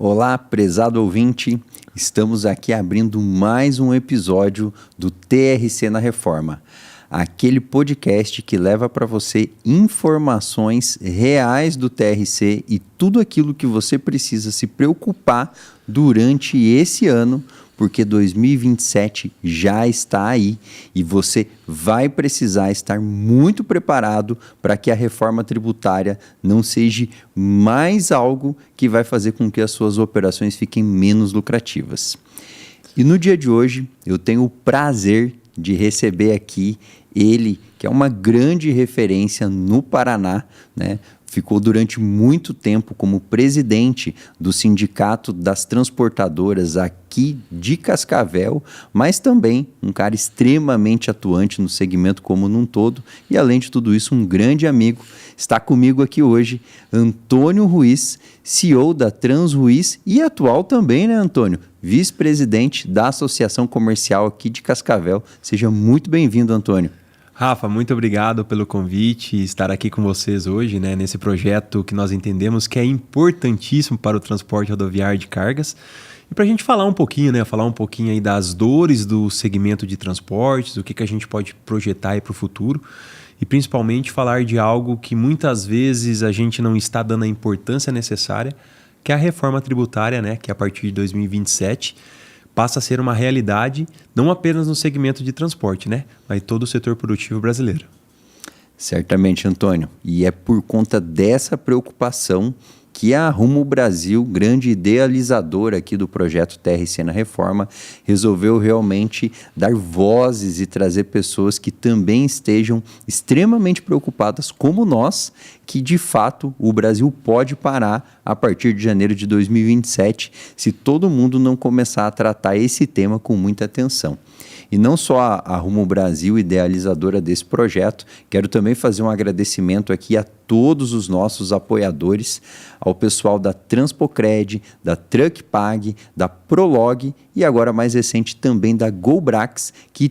Olá, prezado ouvinte, estamos aqui abrindo mais um episódio do TRC na Reforma, aquele podcast que leva para você informações reais do TRC e tudo aquilo que você precisa se preocupar durante esse ano, porque 2027 já está aí e você vai precisar estar muito preparado para que a reforma tributária não seja mais algo que vai fazer com que as suas operações fiquem menos lucrativas. E no dia de hoje eu tenho o prazer de receber aqui ele, que é uma grande referência no Paraná, né? Ficou durante muito tempo como presidente do Sindicato das Transportadoras aqui de Cascavel, mas também um cara extremamente atuante no segmento como num todo e, além de tudo isso, um grande amigo. Está comigo aqui hoje Antônio Ruiz, CEO da Transruiz e atual também, né, Antônio? Vice-presidente da Associação Comercial aqui de Cascavel. Seja muito bem-vindo, Antônio. Rafa, muito obrigado pelo convite e estar aqui com vocês hoje, né, nesse projeto que nós entendemos que é importantíssimo para o transporte rodoviário de cargas. E para a gente falar um pouquinho, né, aí das dores do segmento de transportes, o que a gente pode projetar aí para o futuro e principalmente falar de algo que muitas vezes a gente não está dando a importância necessária, que é a reforma tributária, né, que a partir de 2027 passa a ser uma realidade, não apenas no segmento de transporte, né? Mas todo o setor produtivo brasileiro. Certamente, Antônio. E é por conta dessa preocupação que a Rumo Brasil, grande idealizadora aqui do projeto TRC na Reforma, resolveu realmente dar vozes e trazer pessoas que também estejam extremamente preocupadas, como nós, que de fato o Brasil pode parar a partir de janeiro de 2027, se todo mundo não começar a tratar esse tema com muita atenção. E não só a Rumo Brasil, idealizadora desse projeto, quero também fazer um agradecimento aqui a todos os nossos apoiadores, ao pessoal da Transpocred, da TruckPag, da Prolog e agora mais recente também da GoBrax, que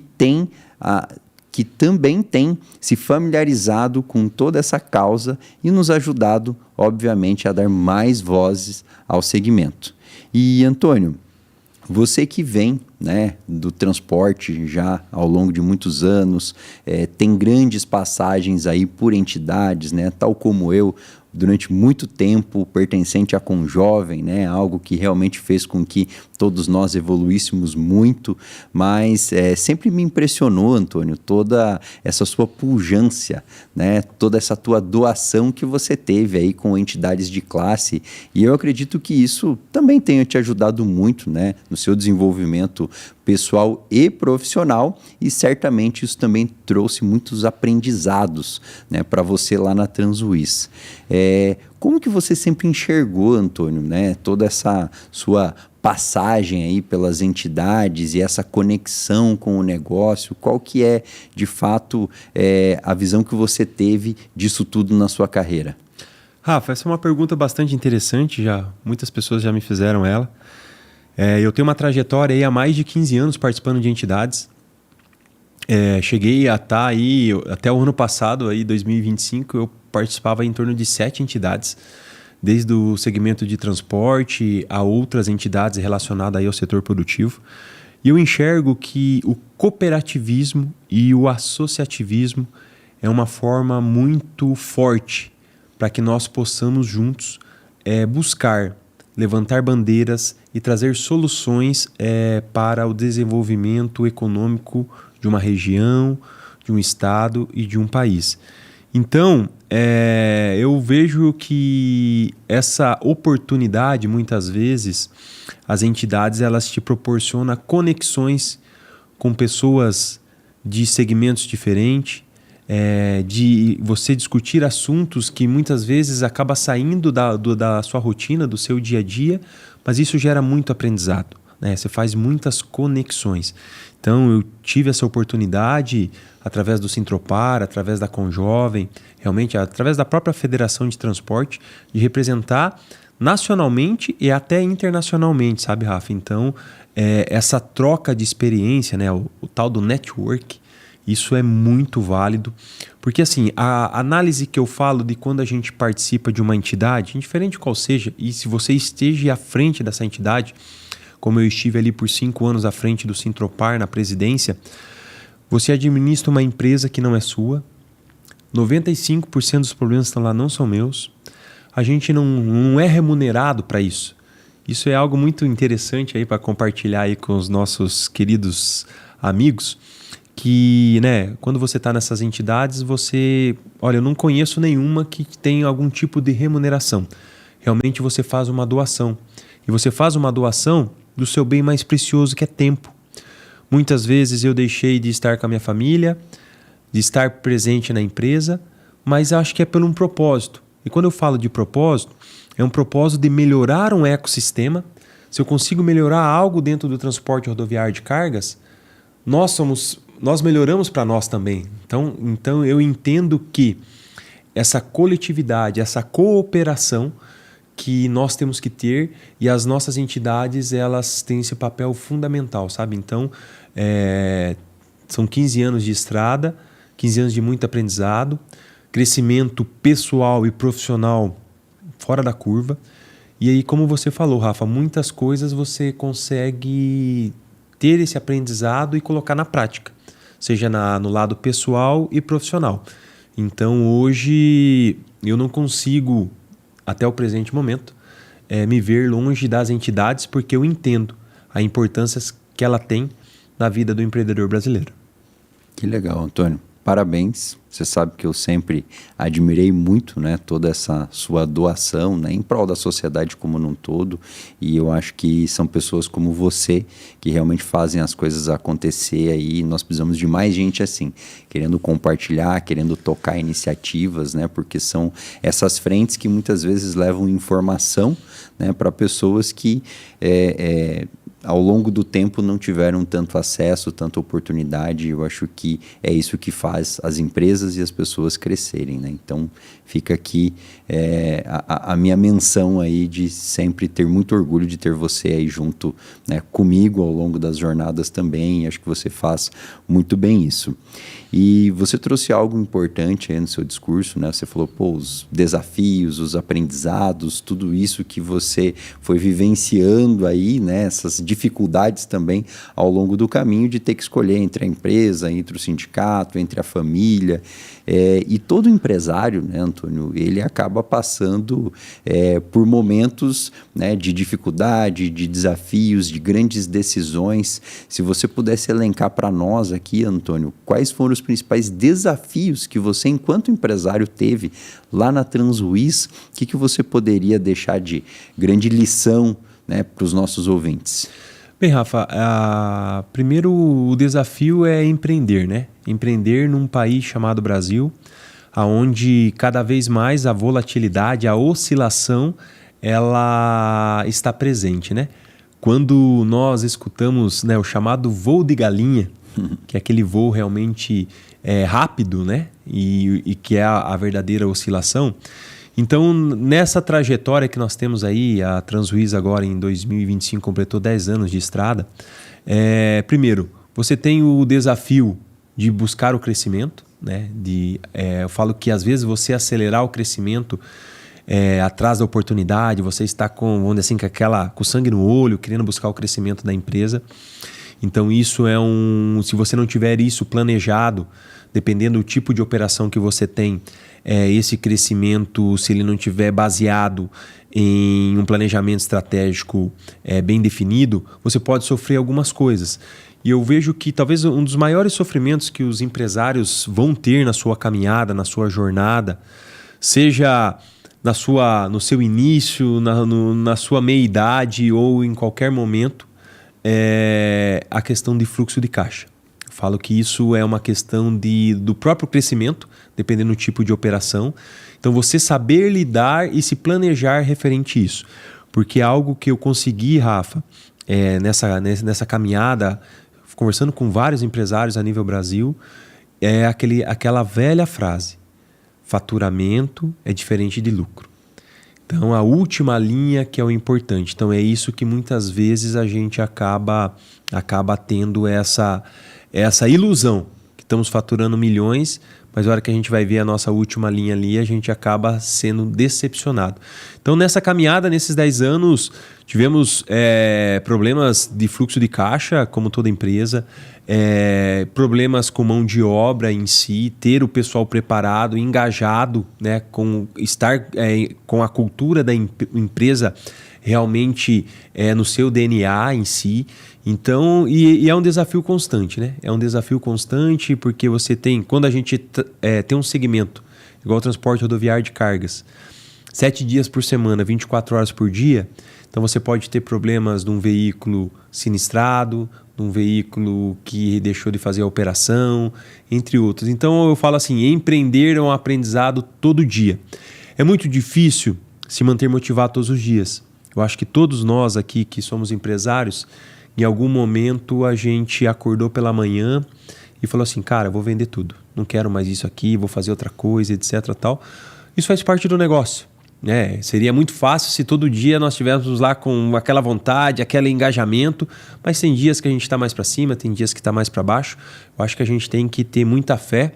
também tem se familiarizado com toda essa causa e nos ajudado, obviamente, a dar mais vozes ao segmento. E, Antônio, você que vem, né, do transporte já ao longo de muitos anos, tem grandes passagens aí por entidades, né, tal como eu, durante muito tempo pertencente à Conjovem, né, algo que realmente fez com que todos nós evoluíssemos muito, mas sempre me impressionou, Antônio, toda essa sua pujança, né, toda essa tua doação que você teve aí com entidades de classe, e eu acredito que isso também tenha te ajudado muito, né, no seu desenvolvimento pessoal e profissional, e certamente isso também trouxe muitos aprendizados, né, para você lá na Transruiz. Como que você sempre enxergou, Antônio, né, toda essa sua passagem aí pelas entidades e essa conexão com o negócio? Qual que é, de fato, a visão que você teve disso tudo na sua carreira? Rafa, essa é uma pergunta bastante interessante, muitas pessoas já me fizeram ela. Eu tenho uma trajetória aí há mais de 15 anos participando de entidades. Cheguei a estar aí, até o ano passado, aí, 2025, eu participava em torno de 7 entidades, desde o segmento de transporte a outras entidades relacionadas aí ao setor produtivo. E eu enxergo que o cooperativismo e o associativismo é uma forma muito forte para que nós possamos juntos buscar, levantar bandeiras e trazer soluções para o desenvolvimento econômico de uma região, de um estado e de um país. Então, eu vejo que essa oportunidade, muitas vezes, as entidades elas te proporcionam conexões com pessoas de segmentos diferentes, de você discutir assuntos que muitas vezes acaba saindo da sua rotina, do seu dia a dia, mas isso gera muito aprendizado, né? Você faz muitas conexões. Então, eu tive essa oportunidade através do Sintropar, através da Conjovem, realmente através da própria Federação de Transporte, de representar nacionalmente e até internacionalmente, sabe, Rafa? Então, essa troca de experiência, né, o tal do network, Isso é muito válido, porque assim, a análise que eu falo de quando a gente participa de uma entidade, indiferente qual seja, e se você esteja à frente dessa entidade, como eu estive ali por 5 anos à frente do Sintropar na presidência, você administra uma empresa que não é sua, 95% dos problemas que estão lá não são meus, a gente não é remunerado para isso. Isso é algo muito interessante aí para compartilhar aí com os nossos queridos amigos, que, né, quando você está nessas entidades, olha, eu não conheço nenhuma que tenha algum tipo de remuneração. Realmente você faz uma doação. E você faz uma doação do seu bem mais precioso, que é tempo. Muitas vezes eu deixei de estar com a minha família, de estar presente na empresa, mas acho que é por um propósito. E quando eu falo de propósito, é um propósito de melhorar um ecossistema. Se eu consigo melhorar algo dentro do transporte rodoviário de cargas, nós melhoramos para nós também. Então eu entendo que essa coletividade, essa cooperação que nós temos que ter, e as nossas entidades, elas têm esse papel fundamental, sabe? Então, são 15 anos de estrada, 15 anos de muito aprendizado, crescimento pessoal e profissional fora da curva. E aí, como você falou, Rafa, muitas coisas você consegue ter esse aprendizado e colocar na prática, seja no lado pessoal e profissional. Então, hoje, eu não consigo, até o presente momento, me ver longe das entidades, porque eu entendo a importância que ela tem na vida do empreendedor brasileiro. Que legal, Antônio. Parabéns. Você sabe que eu sempre admirei muito, né, toda essa sua doação, né, em prol da sociedade como um todo, e eu acho que são pessoas como você que realmente fazem as coisas acontecer aí. Nós precisamos de mais gente assim, querendo compartilhar, querendo tocar iniciativas, né, porque são essas frentes que muitas vezes levam informação, né, para pessoas que ao longo do tempo não tiveram tanto acesso, tanta oportunidade. Eu acho que é isso que faz as empresas e as pessoas crescerem, né? Então fica aqui a minha menção aí de sempre ter muito orgulho de ter você aí junto, né, comigo ao longo das jornadas também. Acho que você faz muito bem isso. E você trouxe algo importante aí no seu discurso, né? Você falou, os desafios, os aprendizados, tudo isso que você foi vivenciando aí, né? Essas dificuldades também ao longo do caminho de ter que escolher entre a empresa, entre o sindicato, entre a família. E todo empresário, né, Antônio, ele acaba passando por momentos, né, de dificuldade, de desafios, de grandes decisões. Se você pudesse elencar para nós aqui, Antônio, quais foram os principais desafios que você, enquanto empresário, teve lá na Transwiss, o que você poderia deixar de grande lição, né, para os nossos ouvintes? Bem, Rafa, primeiro o desafio é empreender, né? Empreender num país chamado Brasil, onde cada vez mais a volatilidade, a oscilação, ela está presente, né? Quando nós escutamos, né, o chamado voo de galinha, que é aquele voo realmente rápido, né? E que é a verdadeira oscilação. Então, nessa trajetória que nós temos aí, a Transwiss agora em 2025 completou 10 anos de estrada. Primeiro, você tem o desafio de buscar o crescimento, né? Eu falo que às vezes você acelerar o crescimento atrás da oportunidade, você está com, vamos dizer assim, com o sangue no olho, querendo buscar o crescimento da empresa. Então isso se você não tiver isso planejado, dependendo do tipo de operação que você tem, esse crescimento, se ele não tiver baseado em um planejamento estratégico bem definido, você pode sofrer algumas coisas. E eu vejo que talvez um dos maiores sofrimentos que os empresários vão ter na sua caminhada, na sua jornada, seja no seu início, na sua meia-idade ou em qualquer momento, é a questão de fluxo de caixa. Eu falo que isso é uma questão do próprio crescimento, dependendo do tipo de operação. Então, você saber lidar e se planejar referente a isso. Porque é algo que eu consegui, Rafa, nessa caminhada, conversando com vários empresários a nível Brasil, é aquela velha frase: faturamento é diferente de lucro. Então, a última linha que é o importante. Então, é isso que muitas vezes a gente acaba tendo essa ilusão, que estamos faturando milhões, mas na hora que a gente vai ver a nossa última linha ali, a gente acaba sendo decepcionado. Então, nessa caminhada, nesses 10 anos, tivemos problemas de fluxo de caixa, como toda empresa, problemas com mão de obra em si, ter o pessoal preparado, engajado, né, com estar com a cultura da empresa realmente no seu DNA em si. Então, e é um desafio constante, né? É um desafio constante porque você tem, quando a gente tem um segmento, igual o transporte rodoviário de cargas, 7 dias por semana, 24 horas por dia, então você pode ter problemas de um veículo sinistrado, de um veículo que deixou de fazer a operação, entre outros. Então, eu falo assim, empreender é um aprendizado todo dia. É muito difícil se manter motivado todos os dias. Eu acho que todos nós aqui que somos empresários, em algum momento a gente acordou pela manhã e falou assim, cara, eu vou vender tudo. Não quero mais isso aqui, vou fazer outra coisa, etc. Tal. Isso faz parte do negócio. Seria muito fácil se todo dia nós estivéssemos lá com aquela vontade, aquele engajamento, mas tem dias que a gente está mais para cima, tem dias que está mais para baixo. Eu acho que a gente tem que ter muita fé,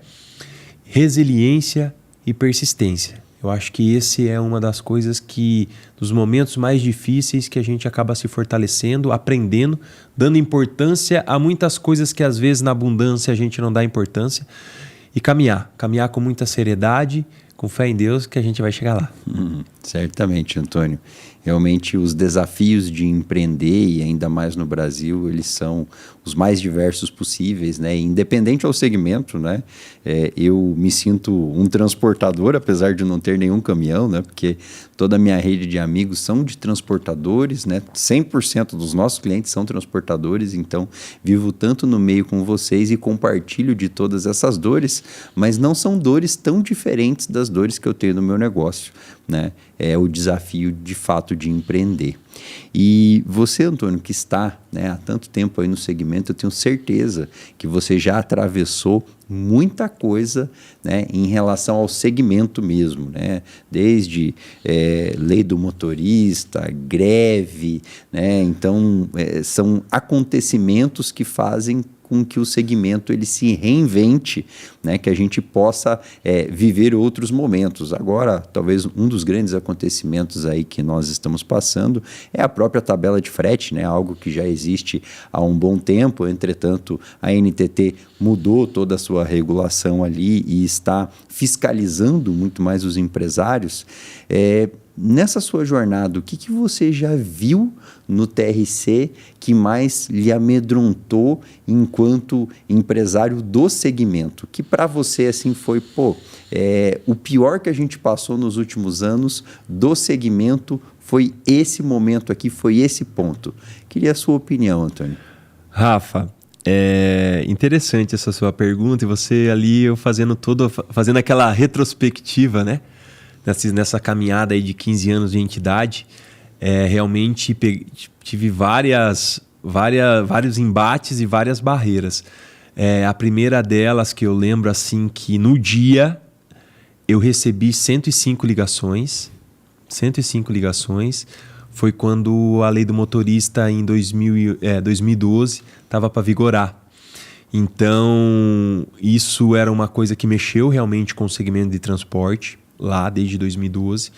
resiliência e persistência. Eu acho que esse é uma das coisas que, dos momentos mais difíceis, que a gente acaba se fortalecendo, aprendendo, dando importância a muitas coisas que às vezes na abundância a gente não dá importância, e caminhar com muita seriedade, com fé em Deus, que a gente vai chegar lá. Certamente, Antônio. Realmente os desafios de empreender, e ainda mais no Brasil, eles são os mais diversos possíveis, né? Independente ao segmento, né? Eu me sinto um transportador, apesar de não ter nenhum caminhão, né? Porque toda a minha rede de amigos são de transportadores, né? 100% dos nossos clientes são transportadores, então vivo tanto no meio com vocês e compartilho de todas essas dores, mas não são dores tão diferentes das dores que eu tenho no meu negócio, né? É o desafio de fato de empreender. E você, Antônio, que está, né, há tanto tempo aí no segmento, eu tenho certeza que você já atravessou muita coisa, né, em relação ao segmento mesmo, né? Desde lei do motorista, greve, né? Então são acontecimentos que fazem com que o segmento ele se reinvente, né, que a gente possa viver outros momentos. Agora, talvez um dos grandes acontecimentos aí que nós estamos passando é a própria tabela de frete, né, algo que já existe há um bom tempo. Entretanto, a NTT mudou toda a sua regulação ali e está fiscalizando muito mais os empresários. Nessa sua jornada, o que você já viu no TRC que mais lhe amedrontou enquanto empresário do segmento? Que para você assim foi, o pior que a gente passou nos últimos anos do segmento foi esse momento aqui, foi esse ponto. Queria a sua opinião, Antônio. Rafa, é interessante essa sua pergunta e você ali fazendo aquela retrospectiva, né? Nessa caminhada aí de 15 anos de entidade, realmente tive vários embates e várias barreiras. A primeira delas que eu lembro assim que no dia eu recebi 105 ligações, foi quando a lei do motorista em 2012 estava para vigorar. Então, isso era uma coisa que mexeu realmente com o segmento de transporte, lá desde 2012.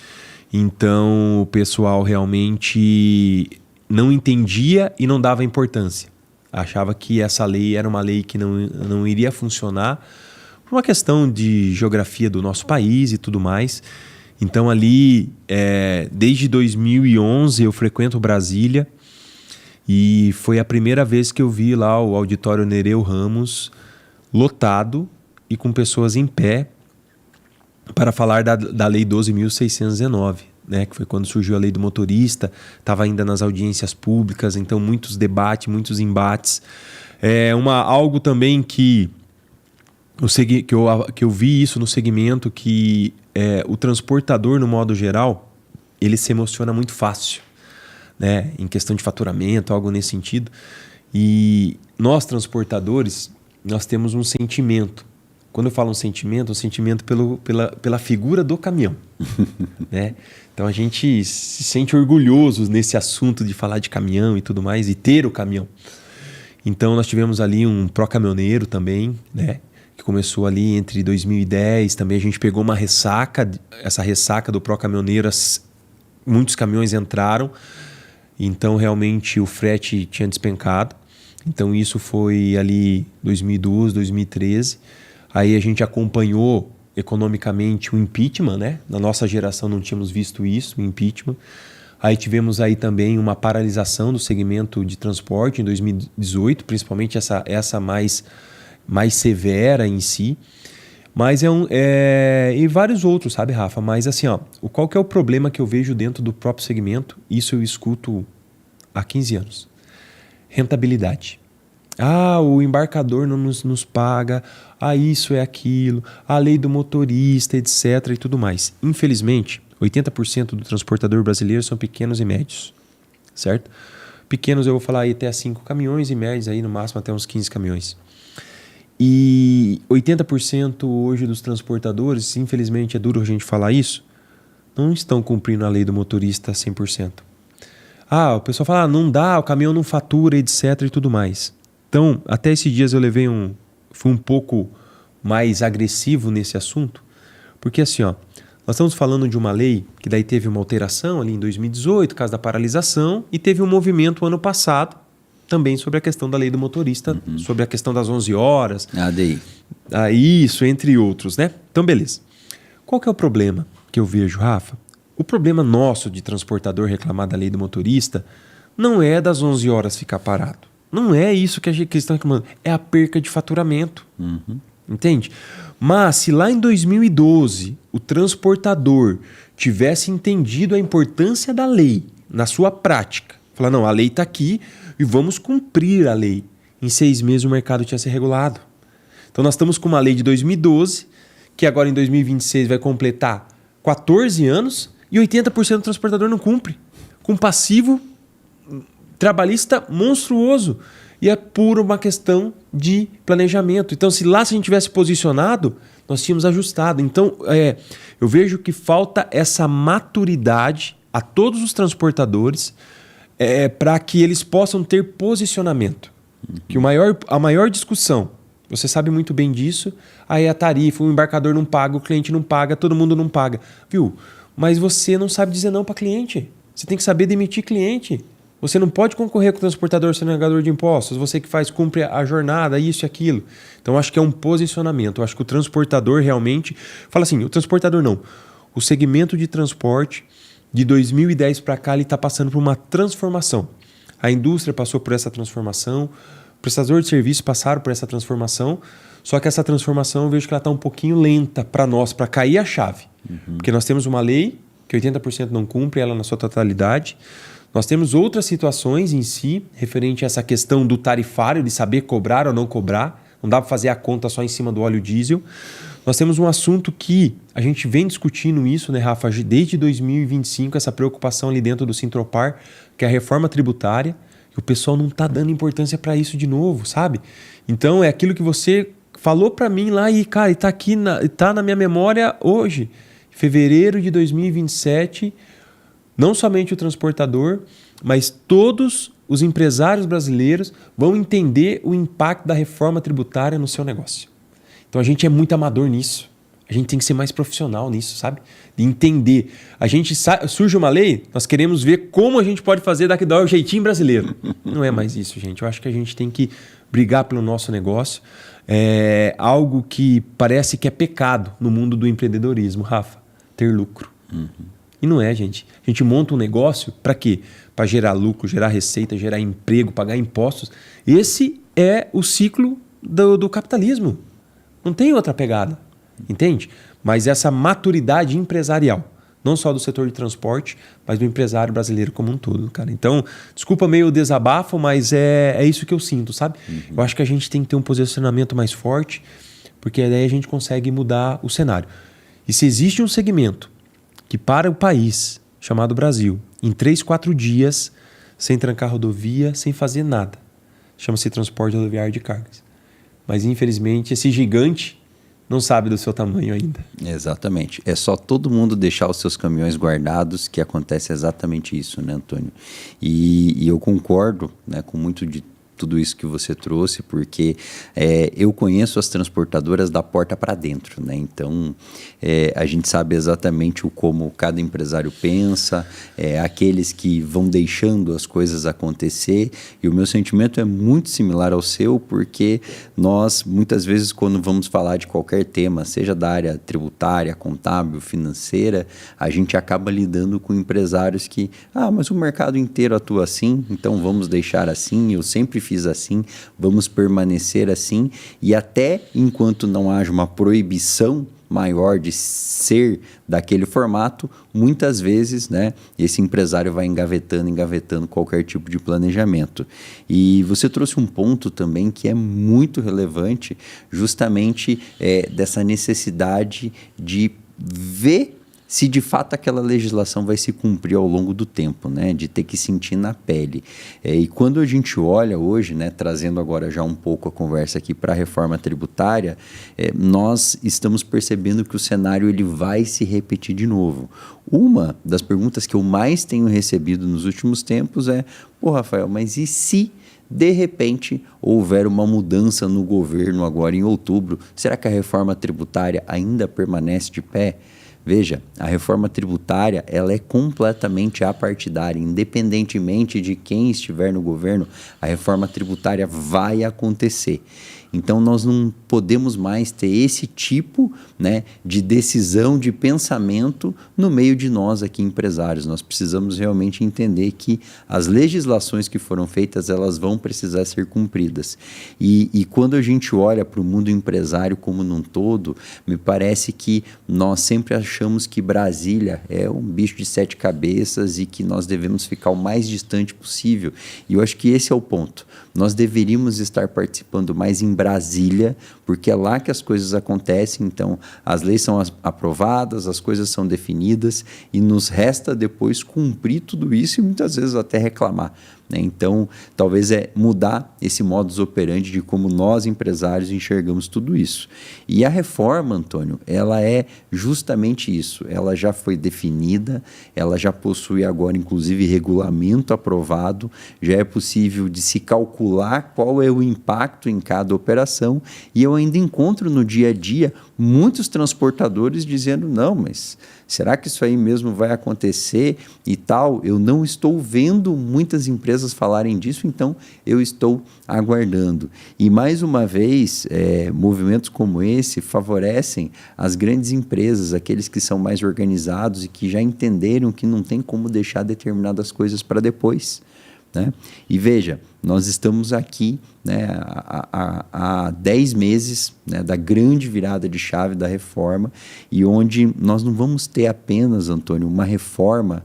Então, o pessoal realmente não entendia e não dava importância. Achava que essa lei era uma lei que não iria funcionar por uma questão de geografia do nosso país e tudo mais. Então, ali, desde 2011, eu frequento Brasília e foi a primeira vez que eu vi lá o auditório Nereu Ramos lotado e com pessoas em pé para falar da Lei 12.619, né, que foi quando surgiu a Lei do Motorista, estava ainda nas audiências públicas, então muitos debates, muitos embates. Algo também que eu vi isso no segmento, que o transportador, no modo geral, ele se emociona muito fácil, né, em questão de faturamento, algo nesse sentido. E nós, transportadores, nós temos um sentimento. Quando eu falo um sentimento pela figura do caminhão. Né? Então a gente se sente orgulhoso nesse assunto de falar de caminhão e tudo mais, e ter o caminhão. Então nós tivemos ali um pró-caminhoneiro também, né? que começou ali entre 2010. Também a gente pegou uma ressaca, essa ressaca do Pro Caminhoneiro, muitos caminhões entraram, então realmente o frete tinha despencado. Então isso foi ali 2012, 2013. Aí a gente acompanhou economicamente o impeachment, né? Na nossa geração não tínhamos visto isso, o impeachment. Aí tivemos aí também uma paralisação do segmento de transporte em 2018, principalmente essa mais severa em si. Mas e vários outros, sabe, Rafa? Mas assim, ó, qual que é o problema que eu vejo dentro do próprio segmento? Isso eu escuto há 15 anos. Rentabilidade. O embarcador não nos paga, isso é aquilo, a lei do motorista, etc. e tudo mais. Infelizmente, 80% do transportador brasileiro são pequenos e médios, certo? Pequenos eu vou falar aí até 5 caminhões e médios aí no máximo até uns 15 caminhões. E 80% hoje dos transportadores, infelizmente é duro a gente falar isso, não estão cumprindo a lei do motorista 100%. O pessoal fala, não dá, o caminhão não fatura, etc. e tudo mais. Então, até esses dias eu fui um pouco mais agressivo nesse assunto, porque assim, ó, nós estamos falando de uma lei que daí teve uma alteração ali em 2018, caso da paralisação, e teve um movimento ano passado, também sobre a questão da lei do motorista, sobre a questão das 11 horas. ADI. Isso, entre outros, né? Então, beleza. Qual que é o problema que eu vejo, Rafa? O problema nosso de transportador reclamar da lei do motorista não é das 11 horas ficar parado. Não é isso que eles estão reclamando. É a perca de faturamento. Entende? Mas se lá em 2012 o transportador tivesse entendido a importância da lei na sua prática, falar, não, a lei está aqui e vamos cumprir a lei. Em 6 meses o mercado tinha se regulado. Então nós estamos com uma lei de 2012, que agora em 2026 vai completar 14 anos e 80% do transportador não cumpre. Com passivo trabalhista monstruoso. E é por uma questão de planejamento. Então, se a gente tivesse posicionado, nós tínhamos ajustado. Então, eu vejo que falta essa maturidade a todos os transportadores para que eles possam ter posicionamento. Que a maior discussão, você sabe muito bem disso, aí a tarifa, o embarcador não paga, o cliente não paga, todo mundo não paga. Viu? Mas você não sabe dizer não para cliente. Você tem que saber demitir cliente. Você não pode concorrer com o transportador sonegador de impostos, você que cumpre a jornada, isso e aquilo. Então, acho que é um posicionamento. Eu acho que o transportador realmente... Fala assim, o transportador não. O segmento de transporte, de 2010 para cá, ele está passando por uma transformação. A indústria passou por essa transformação, prestadores de serviço passaram por essa transformação, só que essa transformação eu vejo que ela está um pouquinho lenta para nós, para cair a chave. Porque nós temos uma lei que 80% não cumpre ela na sua totalidade. Nós temos outras situações em si, referente a essa questão do tarifário, de saber cobrar ou não cobrar. Não dá para fazer a conta só em cima do óleo diesel. Nós temos um assunto que a gente vem discutindo isso, né, Rafa, desde 2025, essa preocupação ali dentro do Sintropar, que é a reforma tributária, e o pessoal não está dando importância para isso de novo, sabe? Então, é aquilo que você falou para mim lá e, cara, está aqui, está na minha memória hoje. Fevereiro de 2027, não somente o transportador, mas todos os empresários brasileiros vão entender o impacto da reforma tributária no seu negócio. Então a gente é muito amador nisso. A gente tem que ser mais profissional nisso, sabe? De entender. Surge uma lei, nós queremos ver como a gente pode fazer daqui do jeitinho brasileiro. Não é mais isso, gente. Eu acho que a gente tem que brigar pelo nosso negócio. É algo que parece que é pecado no mundo do empreendedorismo, Rafa. Ter lucro. E não é, gente. A gente monta um negócio para quê? Para gerar lucro, gerar receita, gerar emprego, pagar impostos. Esse é o ciclo do capitalismo. Não tem outra pegada, entende? Mas essa maturidade empresarial, não só do setor de transporte, mas do empresário brasileiro como um todo, cara. Então, desculpa meio o desabafo, mas é isso que eu sinto, sabe? Eu acho que a gente tem que ter um posicionamento mais forte, porque daí a gente consegue mudar o cenário. E se existe um segmento que para o país, chamado Brasil, em 3, 4 dias, sem trancar rodovia, sem fazer nada, chama-se transporte rodoviário de cargas. Mas, infelizmente, esse gigante não sabe do seu tamanho ainda. Exatamente. É só todo mundo deixar os seus caminhões guardados que acontece exatamente isso, né, Antônio? E eu concordo, né, com muito de tudo isso que você trouxe, porque eu conheço as transportadoras da porta para dentro, né? Então, a gente sabe exatamente como cada empresário pensa, aqueles que vão deixando as coisas acontecer, e o meu sentimento é muito similar ao seu, porque nós, muitas vezes, quando vamos falar de qualquer tema, seja da área tributária, contábil, financeira, a gente acaba lidando com empresários que, mas o mercado inteiro atua assim, então vamos deixar assim, eu sempre fiz assim, vamos permanecer assim, e até enquanto não haja uma proibição maior de ser daquele formato, muitas vezes, né, esse empresário vai engavetando qualquer tipo de planejamento. E você trouxe um ponto também que é muito relevante, justamente dessa necessidade de ver se de fato aquela legislação vai se cumprir ao longo do tempo, né? De ter que sentir na pele. E quando a gente olha hoje, né, trazendo agora já um pouco a conversa aqui para a reforma tributária, nós estamos percebendo que o cenário ele vai se repetir de novo. Uma das perguntas que eu mais tenho recebido nos últimos tempos é: pô, Rafael, mas e se de repente houver uma mudança no governo agora em outubro? Será que a reforma tributária ainda permanece de pé? Veja, a reforma tributária ela é completamente apartidária, independentemente de quem estiver no governo, a reforma tributária vai acontecer. Então, nós não podemos mais ter esse tipo, né, de decisão, de pensamento no meio de nós aqui, empresários. Nós precisamos realmente entender que as legislações que foram feitas, elas vão precisar ser cumpridas. E quando a gente olha para o mundo empresário como num todo, me parece que nós sempre achamos que Brasília é um bicho de 7 cabeças e que nós devemos ficar o mais distante possível. E eu acho que esse é o ponto. Nós deveríamos estar participando mais em Brasília, porque é lá que as coisas acontecem. Então, as leis são aprovadas, as coisas são definidas e nos resta depois cumprir tudo isso e muitas vezes até reclamar, né? Então, talvez mudar esse modus operandi de como nós, empresários, enxergamos tudo isso. E a reforma, Antônio, ela é justamente isso. Ela já foi definida, ela já possui agora, inclusive, regulamento aprovado, já é possível de se calcular qual é o impacto em cada operação, e eu ainda encontro no dia a dia muitos transportadores dizendo: não, mas será que isso aí mesmo vai acontecer e tal? Eu não estou vendo muitas empresas falarem disso, então eu estou aguardando. E mais uma vez, movimentos como esse favorecem as grandes empresas, aqueles que são mais organizados e que já entenderam que não tem como deixar determinadas coisas para depois, né? E veja, nós estamos aqui, né, há 10 meses, né, da grande virada de chave da reforma, e onde nós não vamos ter apenas, Antônio, uma reforma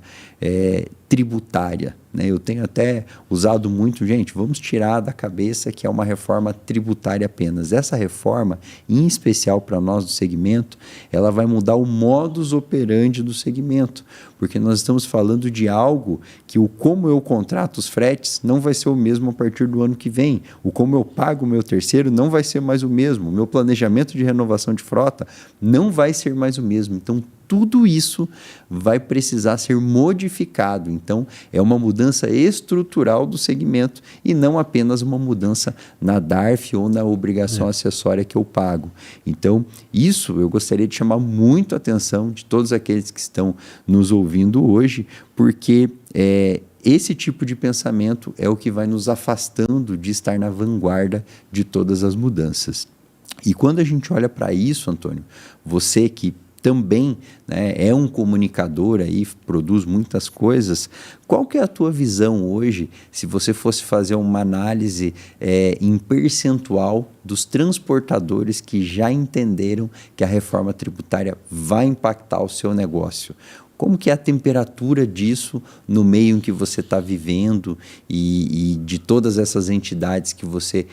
tributária, né? Eu tenho até usado muito, gente, vamos tirar da cabeça que é uma reforma tributária apenas. Essa reforma, em especial para nós do segmento, ela vai mudar o modus operandi do segmento, porque nós estamos falando de algo que como eu contrato os fretes não vai ser o mesmo a partir do ano que vem. O como eu pago o meu terceiro não vai ser mais o mesmo. O meu planejamento de renovação de frota não vai ser mais o mesmo. Então, tudo isso vai precisar ser modificado. Então, é uma mudança estrutural do segmento e não apenas uma mudança na DARF ou na obrigação acessória que eu pago. Então, isso eu gostaria de chamar muito a atenção de todos aqueles que estão nos ouvindo hoje, porque esse tipo de pensamento é o que vai nos afastando de estar na vanguarda de todas as mudanças. E quando a gente olha para isso, Antônio, você que também, né, é um comunicador aí, produz muitas coisas, qual que é a tua visão hoje, se você fosse fazer uma análise em percentual dos transportadores que já entenderam que a reforma tributária vai impactar o seu negócio? Como que é a temperatura disso no meio em que você está vivendo e de todas essas entidades que você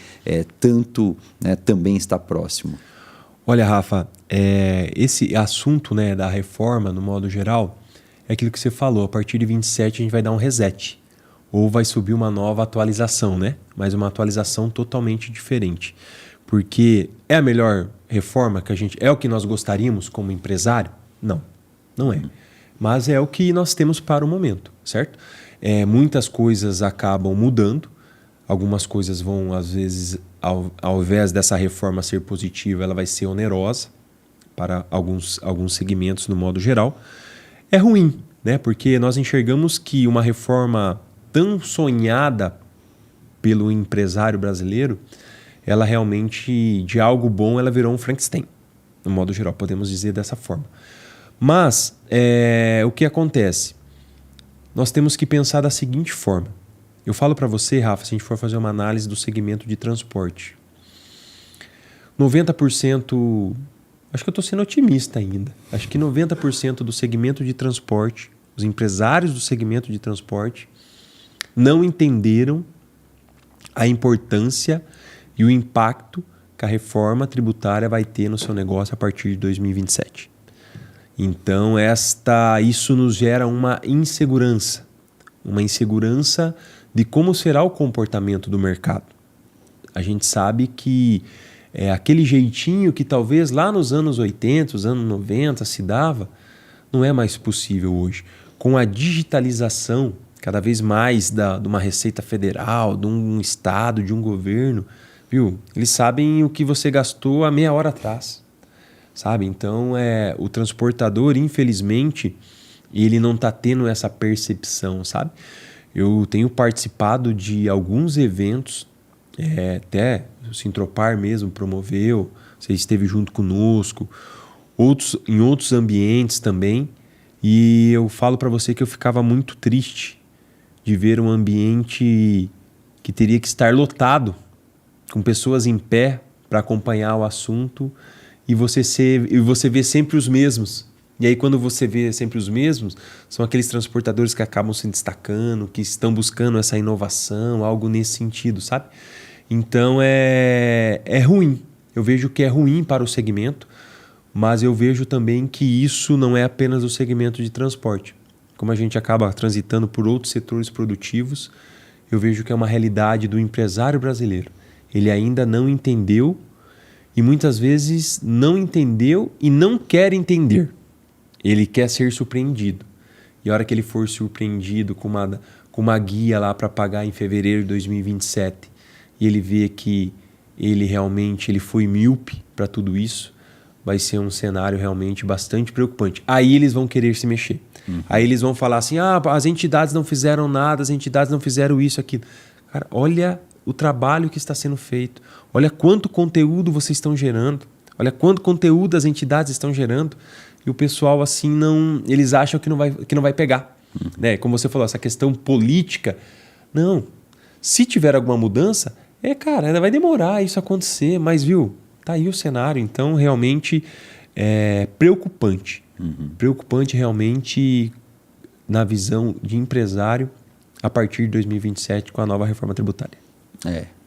tanto, né, também está próximo? Olha, Rafa, esse assunto, né, da reforma, no modo geral, é aquilo que você falou. A partir de 27 a gente vai dar um reset. Ou vai subir uma nova atualização, né? Mas uma atualização totalmente diferente. Porque é a melhor reforma que é o que nós gostaríamos como empresário? Não, não é. Mas é o que nós temos para o momento, certo? Muitas coisas acabam mudando. Algumas coisas vão, às vezes, ao invés dessa reforma ser positiva, ela vai ser onerosa para alguns segmentos no modo geral. É ruim, né? Porque nós enxergamos que uma reforma tão sonhada pelo empresário brasileiro, ela realmente, de algo bom, ela virou um Frankenstein, no modo geral, podemos dizer dessa forma. Mas, o que acontece? Nós temos que pensar da seguinte forma. Eu falo para você, Rafa, se a gente for fazer uma análise do segmento de transporte. 90%, acho que eu estou sendo otimista ainda, acho que 90% do segmento de transporte, os empresários do segmento de transporte, não entenderam a importância e o impacto que a reforma tributária vai ter no seu negócio a partir de 2027. Então, isso nos gera uma insegurança de como será o comportamento do mercado. A gente sabe que aquele jeitinho que talvez lá nos anos 80, os anos 90 se dava, não é mais possível hoje. Com a digitalização cada vez mais de uma Receita Federal, de um Estado, de um governo, viu? Eles sabem o que você gastou há meia hora atrás, sabe? Então, o transportador, infelizmente, ele não está tendo essa percepção, sabe? Eu tenho participado de alguns eventos, até o Sintropar mesmo promoveu, você esteve junto conosco, em outros ambientes também, e eu falo para você que eu ficava muito triste de ver um ambiente que teria que estar lotado, com pessoas em pé para acompanhar o assunto, e você vê sempre os mesmos. E aí, quando você vê sempre os mesmos, são aqueles transportadores que acabam se destacando, que estão buscando essa inovação, algo nesse sentido, sabe? Então, é ruim. Eu vejo que é ruim para o segmento, mas eu vejo também que isso não é apenas o segmento de transporte. Como a gente acaba transitando por outros setores produtivos, eu vejo que é uma realidade do empresário brasileiro. Ele ainda não entendeu e muitas vezes não entendeu e não quer entender. Ele quer ser surpreendido. E a hora que ele for surpreendido com uma guia lá para pagar em fevereiro de 2027 e ele vê que ele foi míope para tudo isso, vai ser um cenário realmente bastante preocupante. Aí eles vão querer se mexer. Aí eles vão falar assim, as entidades não fizeram nada, as entidades não fizeram isso, aquilo. Cara, olha o trabalho que está sendo feito. Olha quanto conteúdo vocês estão gerando. Olha quanto conteúdo as entidades estão gerando. E o pessoal, assim, eles acham que não vai pegar. Né? Como você falou, essa questão política. Não. Se tiver alguma mudança, cara, ainda vai demorar isso acontecer. Mas, viu, tá aí o cenário. Então, realmente, é preocupante. Preocupante, realmente, na visão de empresário, a partir de 2027, com a nova reforma tributária.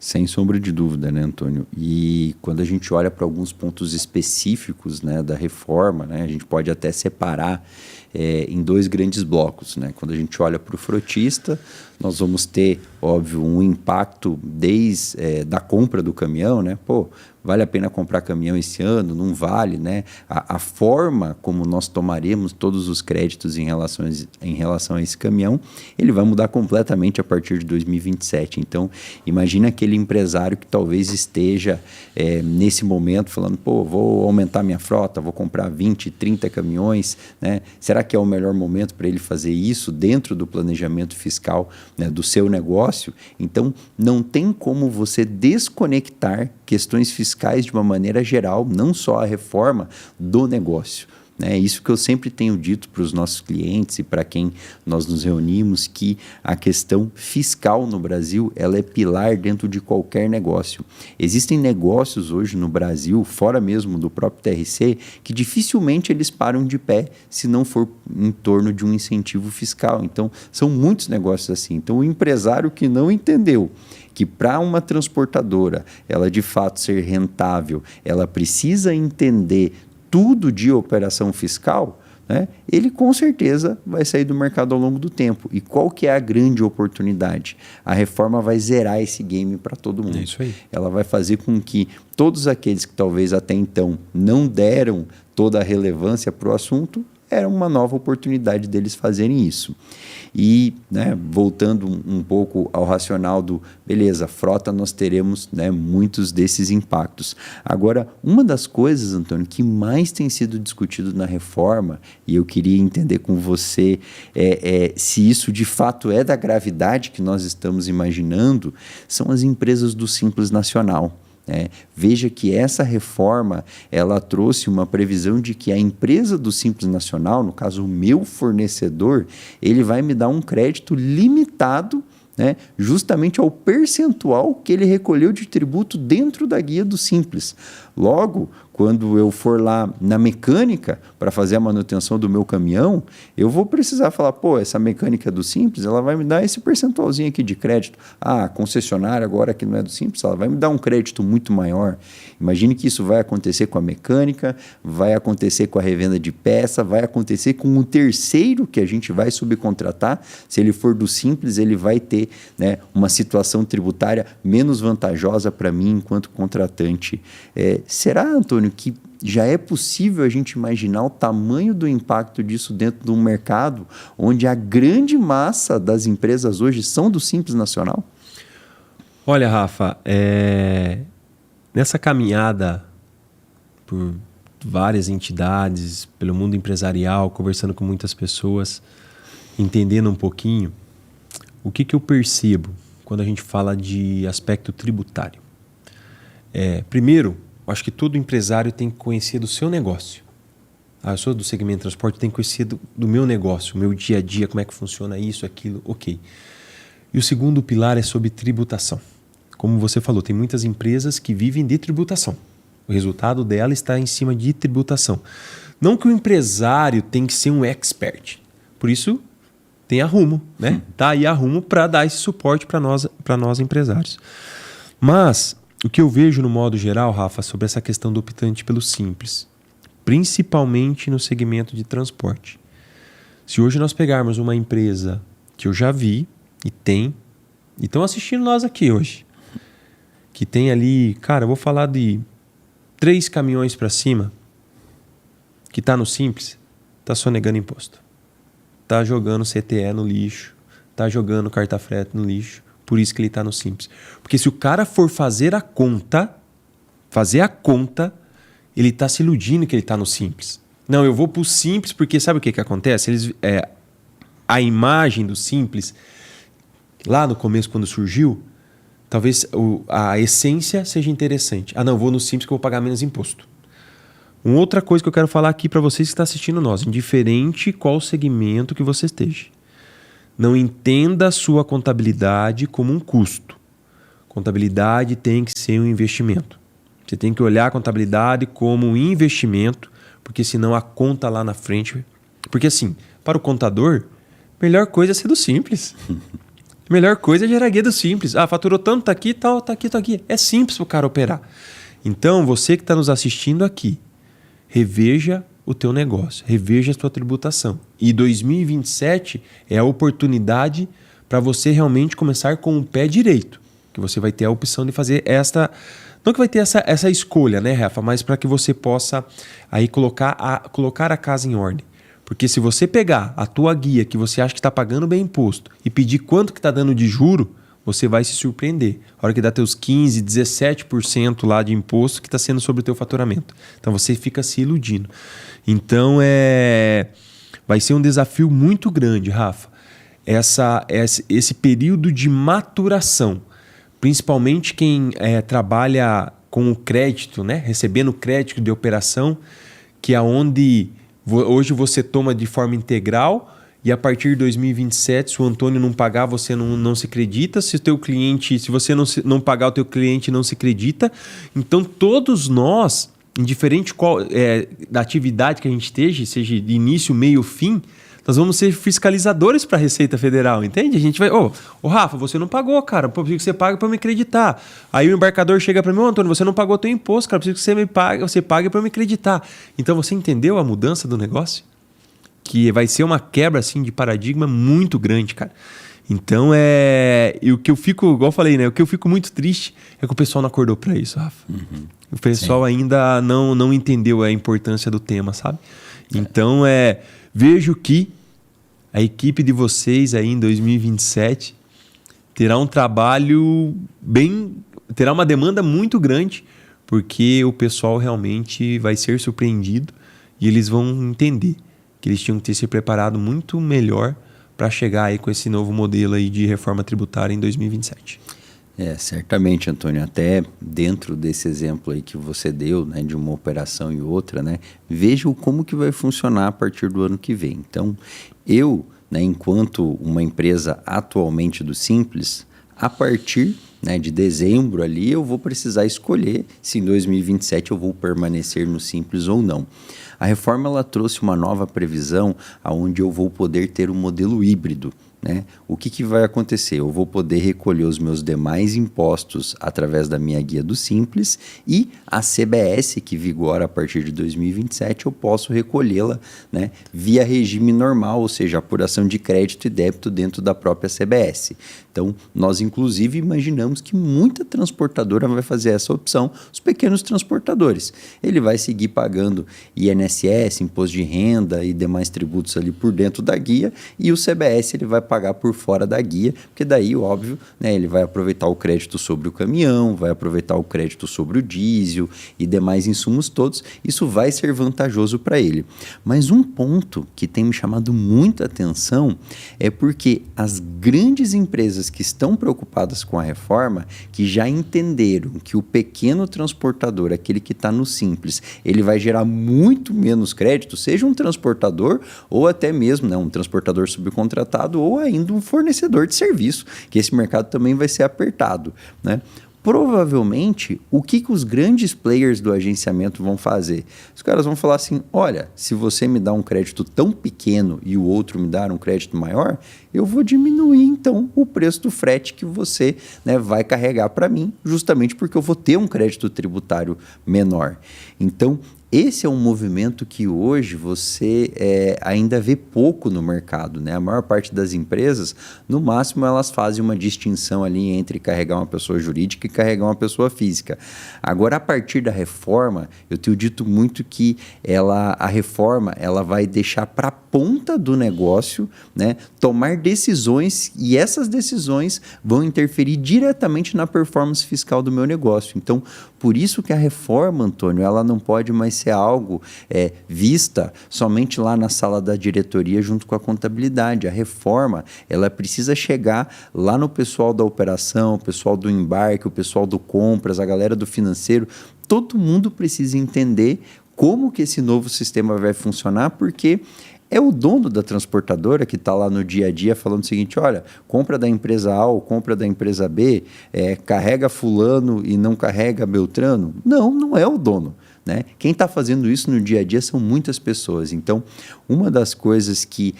Sem sombra de dúvida, né, Antônio? E quando a gente olha para alguns pontos específicos, né, da reforma, né, a gente pode até separar em dois grandes blocos, né? Quando a gente olha para o frotista, nós vamos ter, óbvio, um impacto desde da compra do caminhão, né? Pô, vale a pena comprar caminhão esse ano? Não vale, né? A forma como nós tomaremos todos os créditos em relação a esse caminhão, ele vai mudar completamente a partir de 2027. Então, imagina aquele empresário que talvez esteja nesse momento falando, pô, vou aumentar minha frota, vou comprar 20, 30 caminhões, né? Será que é o melhor momento para ele fazer isso dentro do planejamento fiscal, né, do seu negócio? Então, não tem como você desconectar questões fiscais de uma maneira geral, não só a reforma do negócio. É isso que eu sempre tenho dito para os nossos clientes e para quem nós nos reunimos, que a questão fiscal no Brasil, ela é pilar dentro de qualquer negócio. Existem negócios hoje no Brasil, fora mesmo do próprio TRC, que dificilmente eles param de pé se não for em torno de um incentivo fiscal. Então, são muitos negócios assim. Então, o empresário que não entendeu que para uma transportadora, ela de fato ser rentável, ela precisa entender tudo de operação fiscal, né? Ele com certeza vai sair do mercado ao longo do tempo. E qual que é a grande oportunidade? A reforma vai zerar esse game para todo mundo. É isso aí. Ela vai fazer com que todos aqueles que talvez até então não deram toda a relevância para o assunto, era uma nova oportunidade deles fazerem isso. E, né, voltando um pouco ao racional do, beleza, frota nós teremos, né, muitos desses impactos. Agora, uma das coisas, Antônio, que mais tem sido discutido na reforma, e eu queria entender com você se isso de fato é da gravidade que nós estamos imaginando, são as empresas do Simples Nacional. Veja que essa reforma ela trouxe uma previsão de que a empresa do Simples Nacional, no caso o meu fornecedor, ele vai me dar um crédito limitado, né, justamente ao percentual que ele recolheu de tributo dentro da guia do Simples. Logo, quando eu for lá na mecânica para fazer a manutenção do meu caminhão, eu vou precisar falar, essa mecânica do Simples, ela vai me dar esse percentualzinho aqui de crédito. A concessionária agora que não é do Simples, ela vai me dar um crédito muito maior. Imagine que isso vai acontecer com a mecânica, vai acontecer com a revenda de peça, vai acontecer com um terceiro que a gente vai subcontratar. Se ele for do Simples, ele vai ter, né, uma situação tributária menos vantajosa para mim enquanto contratante. Será, Antônio, que já é possível a gente imaginar o tamanho do impacto disso dentro de um mercado onde a grande massa das empresas hoje são do Simples Nacional? Olha, Rafa, nessa caminhada por várias entidades, pelo mundo empresarial, conversando com muitas pessoas, entendendo um pouquinho, o que eu percebo quando a gente fala de aspecto tributário? Primeiro, acho que todo empresário tem que conhecer do seu negócio. Eu sou do segmento de transporte, tenho que conhecer do meu negócio, o meu dia a dia, como é que funciona isso, aquilo, ok. E o segundo pilar é sobre tributação. Como você falou, tem muitas empresas que vivem de tributação. O resultado dela está em cima de tributação. Não que o empresário tem que ser um expert. Por isso, tem a Rumo, né? Tá aí a Rumo para dar esse suporte para nós empresários. Mas o que eu vejo no modo geral, Rafa, sobre essa questão do optante pelo Simples, principalmente no segmento de transporte. Se hoje nós pegarmos uma empresa que eu já vi e estão assistindo nós aqui hoje, que tem ali, cara, eu vou falar de 3 caminhões para cima, que está no Simples, está sonegando imposto. Está jogando CTE no lixo, está jogando carta frete no lixo. Por isso que ele está no Simples. Porque se o cara for fazer a conta, ele está se iludindo que ele está no Simples. Não, eu vou para o Simples porque sabe o que acontece? A imagem do Simples, lá no começo quando surgiu, talvez a essência seja interessante. Não, eu vou no Simples que eu vou pagar menos imposto. Uma outra coisa que eu quero falar aqui para vocês que estão assistindo nós, indiferente qual segmento que você esteja. Não entenda a sua contabilidade como um custo. Contabilidade tem que ser um investimento. Você tem que olhar a contabilidade como um investimento, porque senão a conta lá na frente... Porque assim, para o contador, a melhor coisa é ser do Simples. A melhor coisa é gerar guia do Simples. Faturou tanto, tá aqui, tal, tá aqui, tá aqui. É simples para o cara operar. Então, você que está nos assistindo aqui, reveja o teu negócio, reveja a tua tributação. E 2027 é a oportunidade para você realmente começar com o pé direito, que você vai ter a opção de fazer esta... Não que vai ter essa escolha, né, Rafa? Mas para que você possa aí colocar a casa em ordem. Porque se você pegar a tua guia que você acha que está pagando bem imposto e pedir quanto que está dando de juro, você vai se surpreender. A hora que dá teus 15%, 17% lá de imposto que está sendo sobre o teu faturamento. Então você fica se iludindo. Então vai ser um desafio muito grande, Rafa. Esse período de maturação. Principalmente quem trabalha com o crédito, né? Recebendo crédito de operação, que é onde hoje você toma de forma integral. E a partir de 2027, se o Antônio não pagar, você não se acredita. Se você não pagar, o teu cliente não se acredita. Então, todos nós, indiferente da atividade que a gente esteja, seja de início, meio, fim, nós vamos ser fiscalizadores para a Receita Federal, entende? A gente vai... Rafa, você não pagou, cara. Preciso que você pague para me acreditar. Aí o embarcador chega para mim, Antônio, você não pagou teu imposto, cara. Preciso que você pague para me acreditar. Então, você entendeu a mudança do negócio? Que vai ser uma quebra assim, de paradigma muito grande, cara. Então, e o que eu fico, igual eu falei, né? O que eu fico muito triste é que o pessoal não acordou para isso, Rafa. O pessoal ainda não entendeu a importância do tema, sabe? Então, vejo que a equipe de vocês aí em 2027 terá um trabalho terá uma demanda muito grande, porque o pessoal realmente vai ser surpreendido e eles vão entender que eles tinham que ter se preparado muito melhor para chegar aí com esse novo modelo aí de reforma tributária em 2027. Certamente, Antônio, até dentro desse exemplo aí que você deu, né, de uma operação e outra, né, vejo como que vai funcionar a partir do ano que vem. Então, eu, né, enquanto uma empresa atualmente do Simples, a partir, né, de dezembro ali, eu vou precisar escolher se em 2027 eu vou permanecer no Simples ou não. A reforma ela trouxe uma nova previsão onde eu vou poder ter um modelo híbrido. Né? O que vai acontecer? Eu vou poder recolher os meus demais impostos através da minha guia do Simples e a CBS, que vigora a partir de 2027, eu posso recolhê-la, né, via regime normal, ou seja, apuração de crédito e débito dentro da própria CBS. Então, nós inclusive imaginamos que muita transportadora vai fazer essa opção, os pequenos transportadores. Ele vai seguir pagando INSS, imposto de renda e demais tributos ali por dentro da guia, e o CBS ele vai pagar por fora da guia, porque daí, óbvio, né, ele vai aproveitar o crédito sobre o caminhão, vai aproveitar o crédito sobre o diesel e demais insumos todos. Isso vai ser vantajoso para ele. Mas um ponto que tem me chamado muita atenção é porque as grandes empresas que estão preocupadas com a reforma, que já entenderam que o pequeno transportador, aquele que está no Simples, ele vai gerar muito menos crédito, seja um transportador ou até mesmo, né, um transportador subcontratado ou ainda um fornecedor de serviço, que esse mercado também vai ser apertado, né? Provavelmente, o que os grandes players do agenciamento vão fazer? Os caras vão falar assim, olha, se você me dá um crédito tão pequeno e o outro me dar um crédito maior, eu vou diminuir, então, o preço do frete que você, né, vai carregar para mim, justamente porque eu vou ter um crédito tributário menor. Então, esse é um movimento que hoje você ainda vê pouco no mercado, né? A maior parte das empresas, no máximo, elas fazem uma distinção ali entre carregar uma pessoa jurídica e carregar uma pessoa física. Agora, a partir da reforma, eu tenho dito muito que a reforma ela vai deixar para a ponta do negócio, né, tomar decisões, e essas decisões vão interferir diretamente na performance fiscal do meu negócio. Então, por isso que a reforma, Antônio, ela não pode mais ser algo vista somente lá na sala da diretoria junto com a contabilidade. A reforma, ela precisa chegar lá no pessoal da operação, o pessoal do embarque, o pessoal do compras, a galera do financeiro. Todo mundo precisa entender como que esse novo sistema vai funcionar, porque é o dono da transportadora que está lá no dia a dia falando o seguinte, olha, compra da empresa A ou compra da empresa B, carrega fulano e não carrega Beltrano. Não é o dono. Né? Quem está fazendo isso no dia a dia são muitas pessoas. Então, uma das coisas que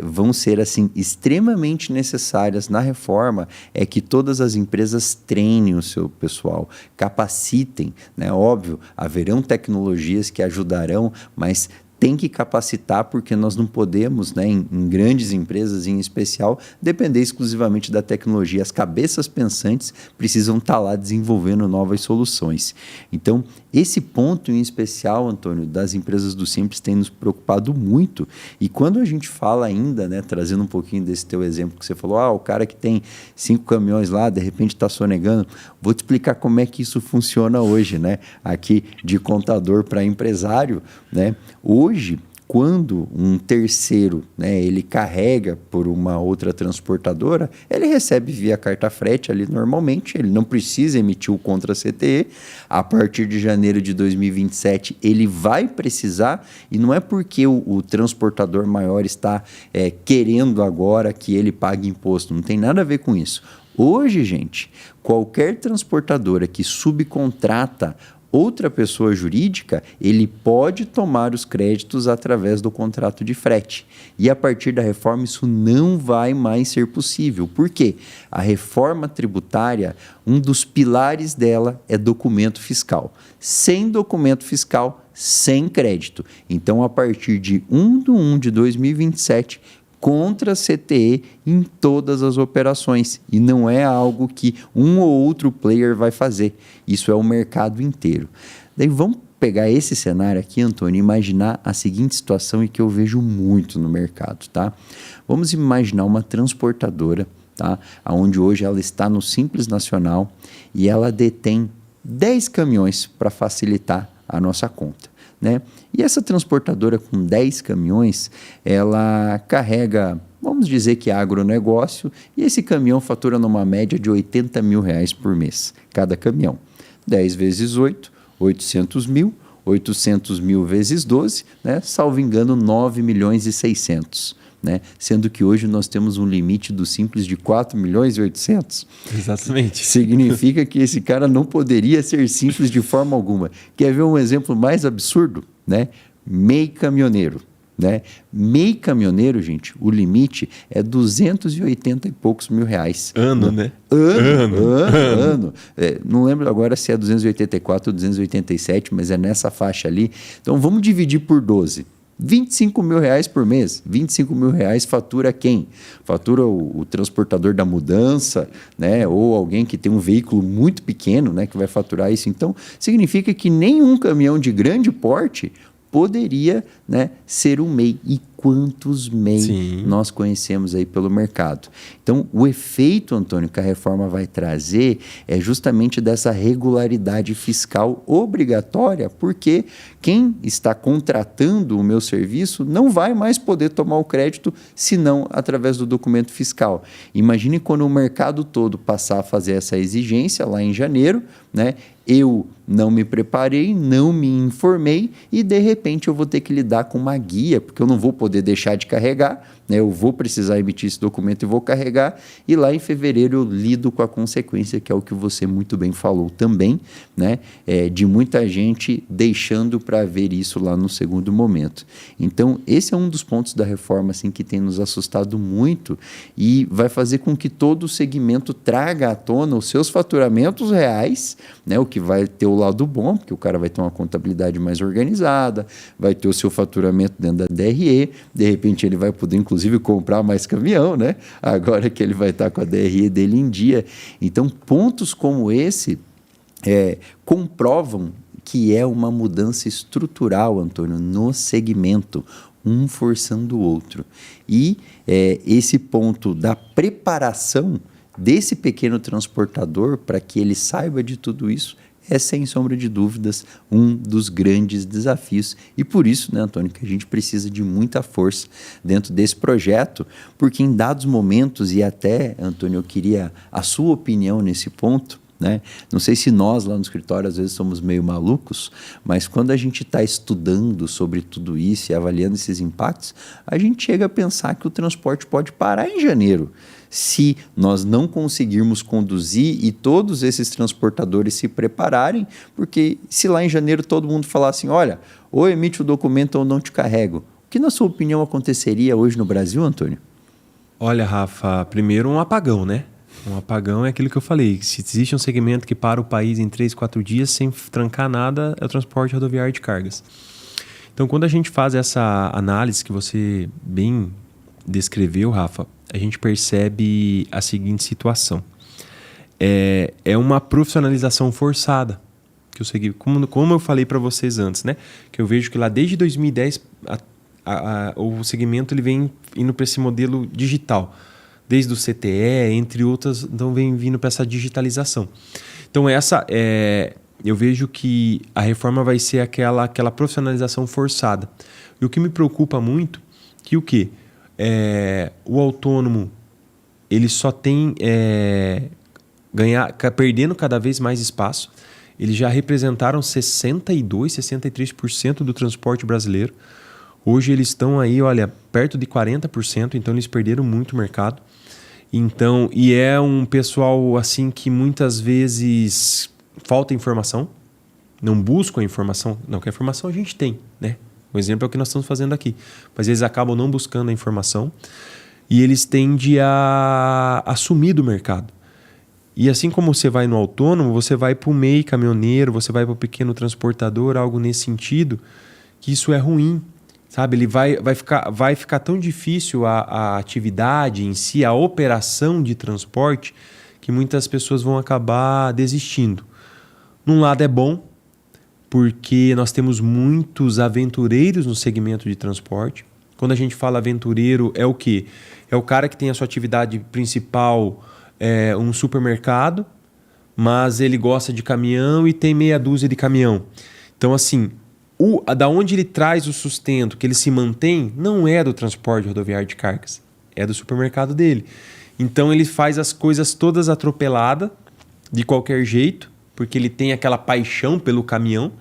vão ser assim extremamente necessárias na reforma é que todas as empresas treinem o seu pessoal, capacitem, né? Óbvio, haverão tecnologias que ajudarão, mas tem que capacitar, porque nós não podemos, né, em grandes empresas em especial, depender exclusivamente da tecnologia. As cabeças pensantes precisam estar lá desenvolvendo novas soluções. Então, esse ponto em especial, Antônio, das empresas do Simples tem nos preocupado muito. E quando a gente fala ainda, né, trazendo um pouquinho desse teu exemplo que você falou, o cara que tem 5 caminhões lá, de repente está sonegando, vou te explicar como é que isso funciona hoje, né? Aqui de contador para empresário, né? Hoje, quando um terceiro, né, ele carrega por uma outra transportadora, ele recebe via carta frete ali normalmente, ele não precisa emitir o contra-CTE. A partir de janeiro de 2027, ele vai precisar, e não é porque o transportador maior está querendo agora que ele pague imposto, não tem nada a ver com isso. Hoje, gente, qualquer transportadora que subcontrata outra pessoa jurídica, ele pode tomar os créditos através do contrato de frete. E a partir da reforma isso não vai mais ser possível. Por quê? A reforma tributária, um dos pilares dela é documento fiscal. Sem documento fiscal, sem crédito. Então, a partir de 1/1 de 2027, contra a CTE em todas as operações. E não é algo que um ou outro player vai fazer. Isso é o mercado inteiro. Daí vamos pegar esse cenário aqui, Antônio, e imaginar a seguinte situação e que eu vejo muito no mercado, tá? Vamos imaginar uma transportadora, tá? Onde hoje ela está no Simples Nacional e ela detém 10 caminhões para facilitar a nossa conta, né? E essa transportadora com 10 caminhões, ela carrega, vamos dizer que é agronegócio, e esse caminhão fatura numa média de R$80 mil por mês, cada caminhão. 10 vezes 8, 800 mil, 800 mil vezes 12, né? Salvo engano, 9 milhões e 600. Né? Sendo que hoje nós temos um limite do Simples de 4 milhões e 800. Exatamente. Significa que esse cara não poderia ser simples de forma alguma. Quer ver um exemplo mais absurdo? Né? MEI caminhoneiro. Né? MEI caminhoneiro, gente, o limite é 280 e poucos mil reais. Ano, né? Ano. Não lembro agora se é 284 ou 287, mas é nessa faixa ali. Então vamos dividir por 12. 25 mil reais por mês. 25 mil reais fatura quem? Fatura o transportador da mudança, né? Ou alguém que tem um veículo muito pequeno, né? Que vai faturar isso. Então, significa que nenhum caminhão de grande porte poderia, né, ser um MEI. E quantos MEI Sim. nós conhecemos aí pelo mercado? Então, o efeito, Antônio, que a reforma vai trazer é justamente dessa regularidade fiscal obrigatória, porque quem está contratando o meu serviço não vai mais poder tomar o crédito senão através do documento fiscal. Imagine quando o mercado todo passar a fazer essa exigência lá em janeiro, né? Eu não me preparei, não me informei e, de repente, eu vou ter que lidar com uma guia, porque eu não vou poder deixar de carregar, né? Eu vou precisar emitir esse documento e vou carregar, e lá em fevereiro eu lido com a consequência, que é o que você muito bem falou também, né? De muita gente deixando para ver isso lá no segundo momento. Então, esse é um dos pontos da reforma assim, que tem nos assustado muito e vai fazer com que todo o segmento traga à tona os seus faturamentos reais, né? O que vai ter o lado bom, porque o cara vai ter uma contabilidade mais organizada, vai ter o seu faturamento dentro da DRE, de repente ele vai poder, inclusive, comprar mais caminhão, né? Agora que ele vai estar com a DRE dele em dia. Então, pontos como esse comprovam que é uma mudança estrutural, Antônio, no segmento, um forçando o outro. E esse ponto da preparação desse pequeno transportador para que ele saiba de tudo isso é, sem sombra de dúvidas, um dos grandes desafios. E por isso, né, Antônio, que a gente precisa de muita força dentro desse projeto, porque em dados momentos, e até, Antônio, eu queria a sua opinião nesse ponto, né? Não sei se nós lá no escritório às vezes somos meio malucos, mas quando a gente está estudando sobre tudo isso e avaliando esses impactos, a gente chega a pensar que o transporte pode parar em janeiro. Se nós não conseguirmos conduzir e todos esses transportadores se prepararem, porque se lá em janeiro todo mundo falar assim, olha, ou emite o documento ou não te carrego, o que na sua opinião aconteceria hoje no Brasil, Antônio? Olha, Rafa, primeiro um apagão, né? Um apagão é aquilo que eu falei, se existe um segmento que para o país em 3, 4 dias sem trancar nada, é o transporte rodoviário de cargas. Então, quando a gente faz essa análise que você bem descreveu, Rafa, a gente percebe a seguinte situação. É uma profissionalização forçada. Que eu segui, como eu falei para vocês antes, né? Que eu vejo que lá desde 2010 o segmento ele vem indo para esse modelo digital. Desde o CTE, entre outras, então vem vindo para essa digitalização. Então eu vejo que a reforma vai ser aquela profissionalização forçada. E o que me preocupa muito, que o quê? O autônomo ele só tem perdendo cada vez mais espaço. Eles já representaram 62%, 63% do transporte brasileiro. Hoje eles estão aí, olha, perto de 40%, então eles perderam muito mercado. Então, e é um pessoal assim que muitas vezes falta informação, não buscam a informação, não, que a informação a gente tem, né? O exemplo é o que nós estamos fazendo aqui. Mas eles acabam não buscando a informação e eles tendem a sumir do mercado. E assim como você vai no autônomo, você vai para o MEI caminhoneiro, você vai para o pequeno transportador, algo nesse sentido, que isso é ruim. Sabe, ele vai ficar tão difícil a atividade em si, a operação de transporte, que muitas pessoas vão acabar desistindo. Num lado é bom, porque nós temos muitos aventureiros no segmento de transporte. Quando a gente fala aventureiro, é o quê? É o cara que tem a sua atividade principal, um supermercado, mas ele gosta de caminhão e tem meia dúzia de caminhão. Então, assim, da onde ele traz o sustento, que ele se mantém, não é do transporte rodoviário de cargas, é do supermercado dele. Então ele faz as coisas todas atropeladas, de qualquer jeito, porque ele tem aquela paixão pelo caminhão,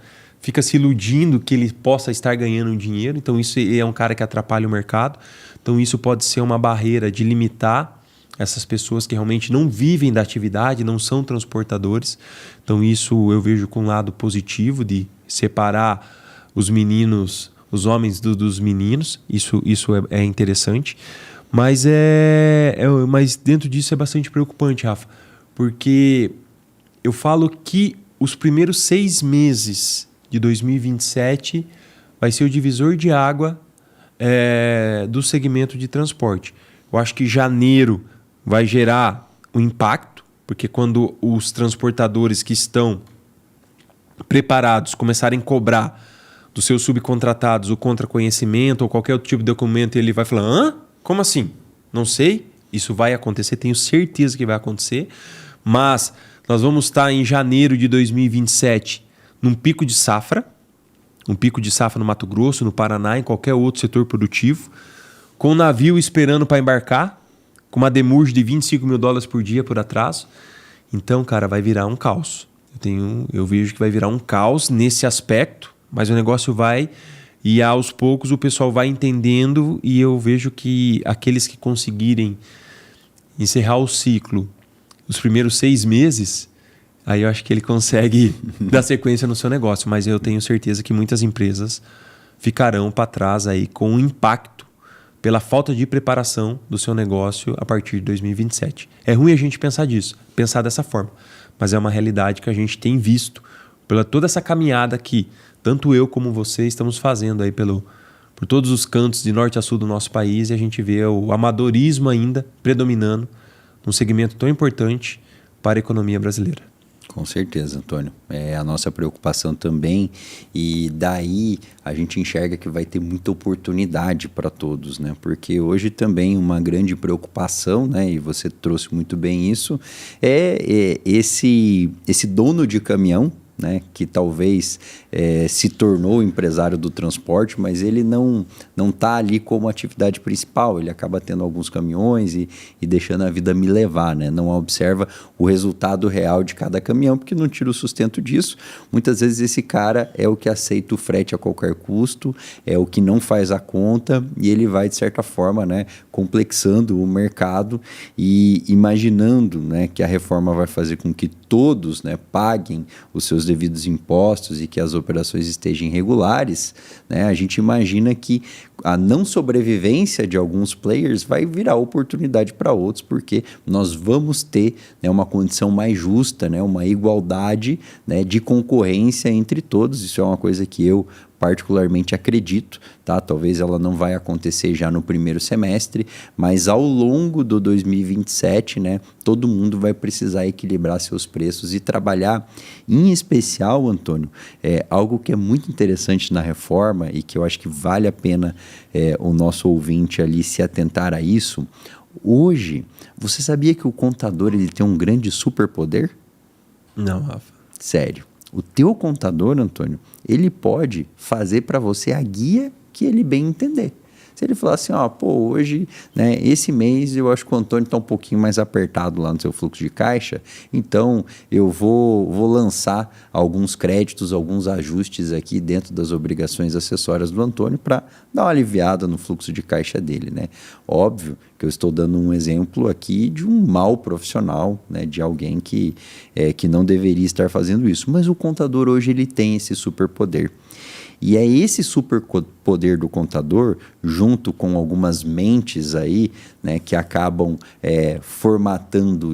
fica se iludindo que ele possa estar ganhando dinheiro. Então isso é um cara que atrapalha o mercado. Então isso pode ser uma barreira de limitar essas pessoas que realmente não vivem da atividade, não são transportadores. Então isso eu vejo com um lado positivo de separar os meninos, os homens dos meninos. Isso é interessante. Mas mas dentro disso é bastante preocupante, Rafa, porque eu falo que os primeiros 6 meses de 2027 vai ser o divisor de água do segmento de transporte. Eu acho que janeiro vai gerar um impacto, porque quando os transportadores que estão preparados começarem a cobrar dos seus subcontratados o contraconhecimento ou qualquer outro tipo de documento, ele vai falar: hã? Como assim? Não sei. Isso vai acontecer, tenho certeza que vai acontecer. Mas nós vamos estar em janeiro de 2027 num pico de safra. Um pico de safra no Mato Grosso, no Paraná, em qualquer outro setor produtivo. Com o navio esperando para embarcar. Com uma demurge de $25 mil por dia por atraso. Então, cara, vai virar um caos. Eu vejo que vai virar um caos nesse aspecto. Mas o negócio vai... E aos poucos o pessoal vai entendendo, e eu vejo que aqueles que conseguirem encerrar o ciclo os primeiros 6 meses, aí eu acho que ele consegue dar sequência no seu negócio. Mas eu tenho certeza que muitas empresas ficarão para trás aí com um impacto pela falta de preparação do seu negócio a partir de 2027. É ruim a gente pensar dessa forma, mas é uma realidade que a gente tem visto pela toda essa caminhada que tanto eu como você estamos fazendo aí por todos os cantos de norte a sul do nosso país, e a gente vê o amadorismo ainda predominando num segmento tão importante para a economia brasileira. Com certeza, Antônio. É a nossa preocupação também, e daí a gente enxerga que vai ter muita oportunidade para todos, né? Porque hoje também uma grande preocupação, né? E você trouxe muito bem isso, esse dono de caminhão, né, que talvez se tornou empresário do transporte, mas ele não está ali como atividade principal. Ele acaba tendo alguns caminhões e deixando a vida me levar, né? Não observa o resultado real de cada caminhão, porque não tira o sustento disso. Muitas vezes esse cara é o que aceita o frete a qualquer custo, é o que não faz a conta, e ele vai, de certa forma, né, complexando o mercado e imaginando, né, que a reforma vai fazer com que todos, né, paguem os seus devidos impostos e que as operações estejam regulares, né? A gente imagina que a não sobrevivência de alguns players vai virar oportunidade para outros, porque nós vamos ter, né, uma condição mais justa, né, uma igualdade, né, de concorrência entre todos. Isso é uma coisa que eu particularmente acredito, tá? Talvez ela não vai acontecer já no primeiro semestre, mas ao longo do 2027, né, todo mundo vai precisar equilibrar seus preços e trabalhar, em especial, Antônio, algo que é muito interessante na reforma e que eu acho que vale a pena o nosso ouvinte ali se atentar a isso. Hoje, você sabia que o contador ele tem um grande superpoder? Não, Rafa. Sério. O teu contador, Antônio, ele pode fazer para você a guia que ele bem entender. Se ele falar assim, hoje, né, esse mês eu acho que o Antônio está um pouquinho mais apertado lá no seu fluxo de caixa, então eu vou lançar alguns créditos, alguns ajustes aqui dentro das obrigações acessórias do Antônio para dar uma aliviada no fluxo de caixa dele, né? Óbvio Que eu estou dando um exemplo aqui de um mau profissional, né, de alguém que não deveria estar fazendo isso. Mas o contador hoje ele tem esse superpoder. E é esse superpoder do contador, junto com algumas mentes aí, né, que acabam formatando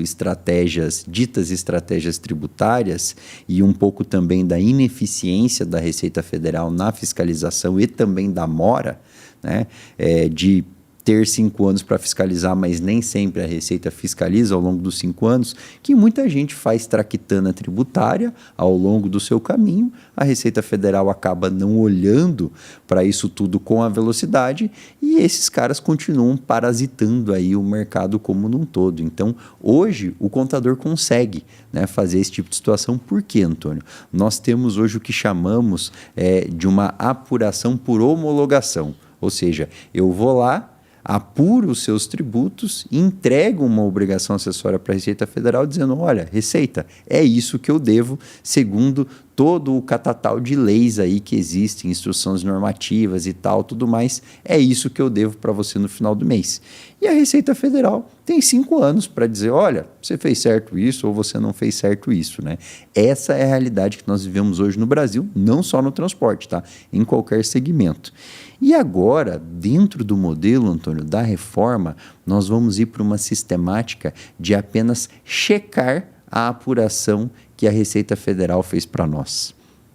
ditas estratégias tributárias e um pouco também da ineficiência da Receita Federal na fiscalização e também da mora, né, de ter 5 anos para fiscalizar, mas nem sempre a Receita fiscaliza ao longo dos 5 anos, que muita gente faz traquitana tributária ao longo do seu caminho. A Receita Federal acaba não olhando para isso tudo com a velocidade e esses caras continuam parasitando aí o mercado como num todo. Então, hoje, o contador consegue, né, fazer esse tipo de situação. Por quê, Antônio? Nós temos hoje o que chamamos de uma apuração por homologação. Ou seja, eu vou lá, apuro os seus tributos e entrego uma obrigação acessória para a Receita Federal dizendo, olha, Receita, é isso que eu devo segundo todo o catatal de leis aí que existem, instruções normativas e tal, tudo mais, é isso que eu devo para você no final do mês. E a Receita Federal tem 5 anos para dizer, olha, você fez certo isso ou você não fez certo isso, né? Essa é a realidade que nós vivemos hoje no Brasil, não só no transporte, tá? Em qualquer segmento. E agora, dentro do modelo, Antônio, da reforma, nós vamos ir para uma sistemática de apenas checar a apuração que a Receita Federal fez para nós.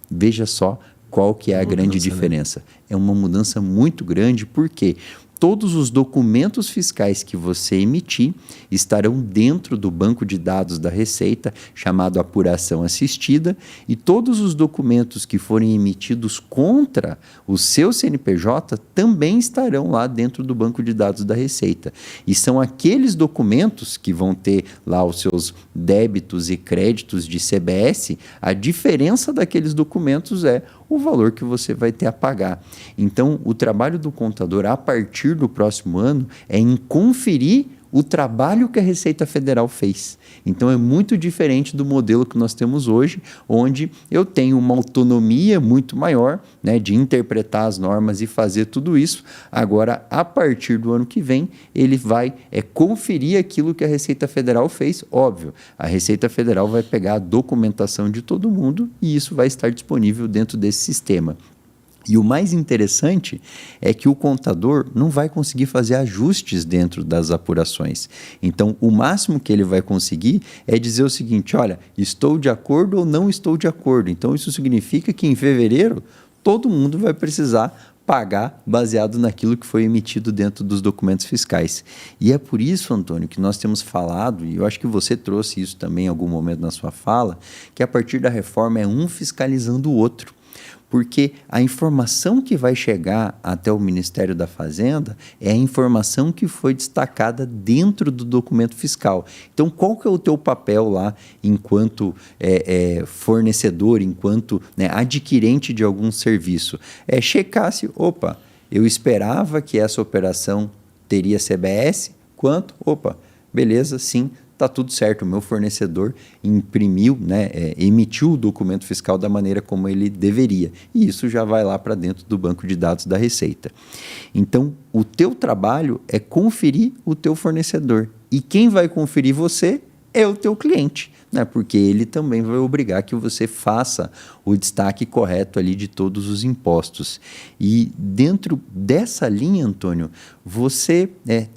Veja só qual que é a grande diferença. Né? É uma mudança muito grande, porque todos os documentos fiscais que você emitir estarão dentro do banco de dados da Receita, chamado apuração assistida, e todos os documentos que forem emitidos contra o seu CNPJ também estarão lá dentro do banco de dados da Receita. E são aqueles documentos que vão ter lá os seus débitos e créditos de CBS, a diferença daqueles documentos é o valor que você vai ter a pagar. Então, o trabalho do contador, a partir do próximo ano, é em conferir o trabalho que a Receita Federal fez. Então, é muito diferente do modelo que nós temos hoje, onde eu tenho uma autonomia muito maior, né, de interpretar as normas e fazer tudo isso. Agora, a partir do ano que vem, ele vai conferir aquilo que a Receita Federal fez. Óbvio, a Receita Federal vai pegar a documentação de todo mundo e isso vai estar disponível dentro desse sistema. E o mais interessante é que o contador não vai conseguir fazer ajustes dentro das apurações. Então, o máximo que ele vai conseguir é dizer o seguinte, olha, estou de acordo ou não estou de acordo. Então, isso significa que em fevereiro todo mundo vai precisar pagar baseado naquilo que foi emitido dentro dos documentos fiscais. E é por isso, Antônio, que nós temos falado, e eu acho que você trouxe isso também em algum momento na sua fala, que a partir da reforma é um fiscalizando o outro. Porque a informação que vai chegar até o Ministério da Fazenda é a informação que foi destacada dentro do documento fiscal. Então, qual que é o teu papel lá enquanto fornecedor, enquanto, né, adquirente de algum serviço? É checar se, opa, eu esperava que essa operação teria CBS, quanto? Opa, beleza, sim. Está tudo certo, o meu fornecedor imprimiu, né, emitiu o documento fiscal da maneira como ele deveria. E isso já vai lá para dentro do banco de dados da Receita. Então, o teu trabalho é conferir o teu fornecedor. E quem vai conferir você é o teu cliente, né? Porque ele também vai obrigar que você faça o destaque correto ali de todos os impostos. E dentro dessa linha, Antônio, você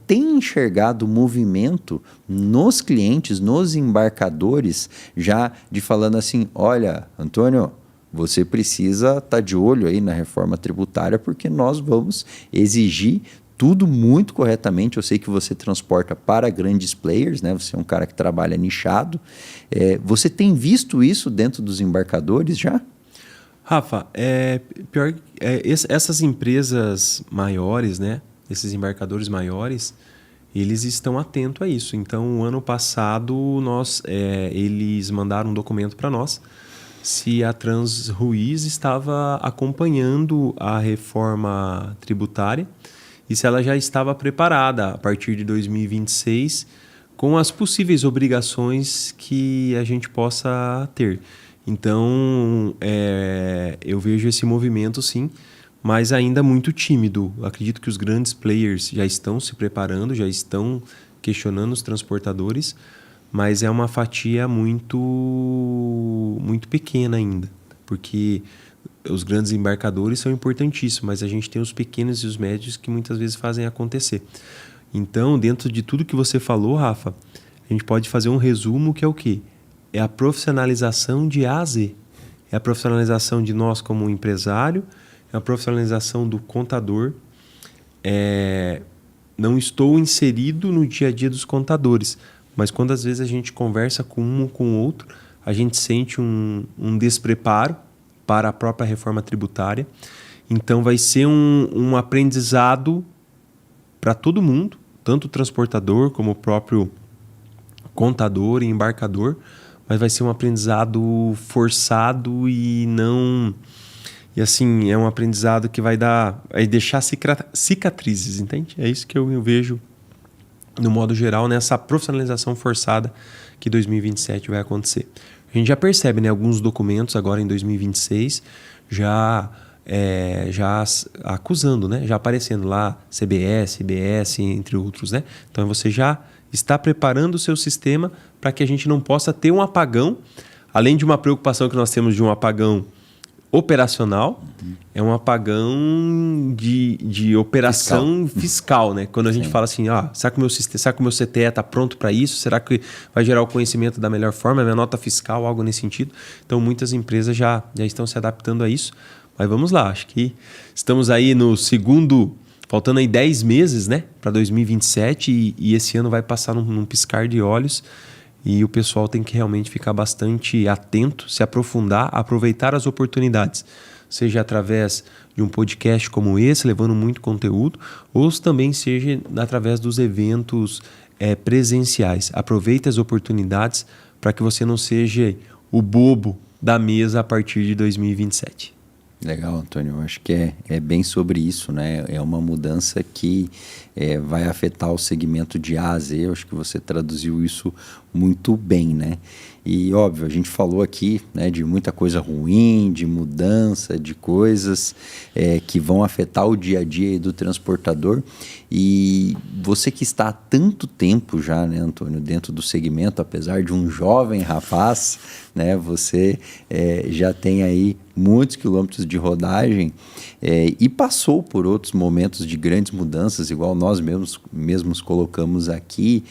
tem enxergado o movimento nos clientes, nos embarcadores, já de falando assim, olha, Antônio, você precisa estar de olho aí na reforma tributária porque nós vamos exigir tudo muito corretamente. Eu sei que você transporta para grandes players, né? Você é um cara que trabalha nichado. Você tem visto isso dentro dos embarcadores já? Rafa, pior essas empresas maiores, né? Esses embarcadores maiores, eles estão atentos a isso. Então, ano passado, eles mandaram um documento para nós se a Transruiz estava acompanhando a reforma tributária e se ela já estava preparada a partir de 2026 com as possíveis obrigações que a gente possa ter. Então, eu vejo esse movimento, sim, mas ainda muito tímido. Acredito que os grandes players já estão se preparando, já estão questionando os transportadores, mas é uma fatia muito, muito pequena ainda, porque os grandes embarcadores são importantíssimos, mas a gente tem os pequenos e os médios que muitas vezes fazem acontecer. Então, dentro de tudo que você falou, Rafa, a gente pode fazer um resumo que é o quê? É a profissionalização de A a Z. É a profissionalização de nós como empresário, é a profissionalização do contador. Não estou inserido no dia a dia dos contadores, mas quando às vezes a gente conversa com um ou com o outro, a gente sente um despreparo para a própria reforma tributária. Então vai ser um aprendizado para todo mundo, tanto o transportador como o próprio contador e embarcador, mas vai ser um aprendizado forçado e não... E assim, é um aprendizado que vai deixar cicatrizes, entende? É isso que eu vejo, no modo geral, nessa profissionalização forçada que 2027 vai acontecer. A gente já percebe, né, alguns documentos agora em 2026 já acusando, né, já aparecendo lá CBS, IBS, entre outros, né? Então você já está preparando o seu sistema para que a gente não possa ter um apagão, além de uma preocupação que nós temos de um apagão operacional, é um apagão de operação fiscal, né? Quando a gente fala assim, será que o meu CTE está pronto para isso? Será que vai gerar o conhecimento da melhor forma? A minha nota fiscal, algo nesse sentido? Então, muitas empresas já estão se adaptando a isso. Mas vamos lá, acho que estamos aí no segundo, faltando aí 10 meses, né? Para 2027 e esse ano vai passar num piscar de olhos. E o pessoal tem que realmente ficar bastante atento, se aprofundar, aproveitar as oportunidades, seja através de um podcast como esse, levando muito conteúdo, ou também seja através dos eventos presenciais. Aproveite as oportunidades para que você não seja o bobo da mesa a partir de 2027. Legal, Antônio. Eu acho que é bem sobre isso, né? É uma mudança que vai afetar o segmento de A a Z. Eu acho que você traduziu isso muito bem, né? E, óbvio, a gente falou aqui, né, de muita coisa ruim, de mudança, de coisas que vão afetar o dia a dia do transportador. E você que está há tanto tempo já, né, Antônio, dentro do segmento, apesar de um jovem rapaz, né, você já tem aí muitos quilômetros de rodagem e passou por outros momentos de grandes mudanças, igual nós mesmos colocamos aqui.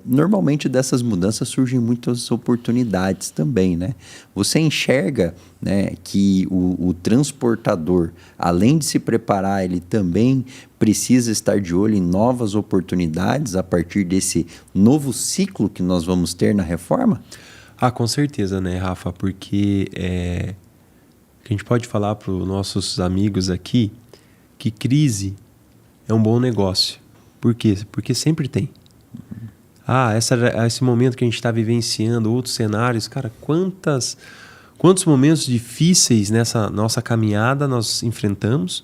Normalmente dessas mudanças surgem muitas oportunidades também, né? Você enxerga, né, que o transportador, além de se preparar, ele também precisa estar de olho em novas oportunidades a partir desse novo ciclo que nós vamos ter na reforma? Com certeza, né, Rafa? Porque a gente pode falar para os nossos amigos aqui que crise é um bom negócio. Por quê? Porque sempre tem. Esse momento que a gente está vivenciando, outros cenários, cara, quantos momentos difíceis nessa nossa caminhada nós enfrentamos,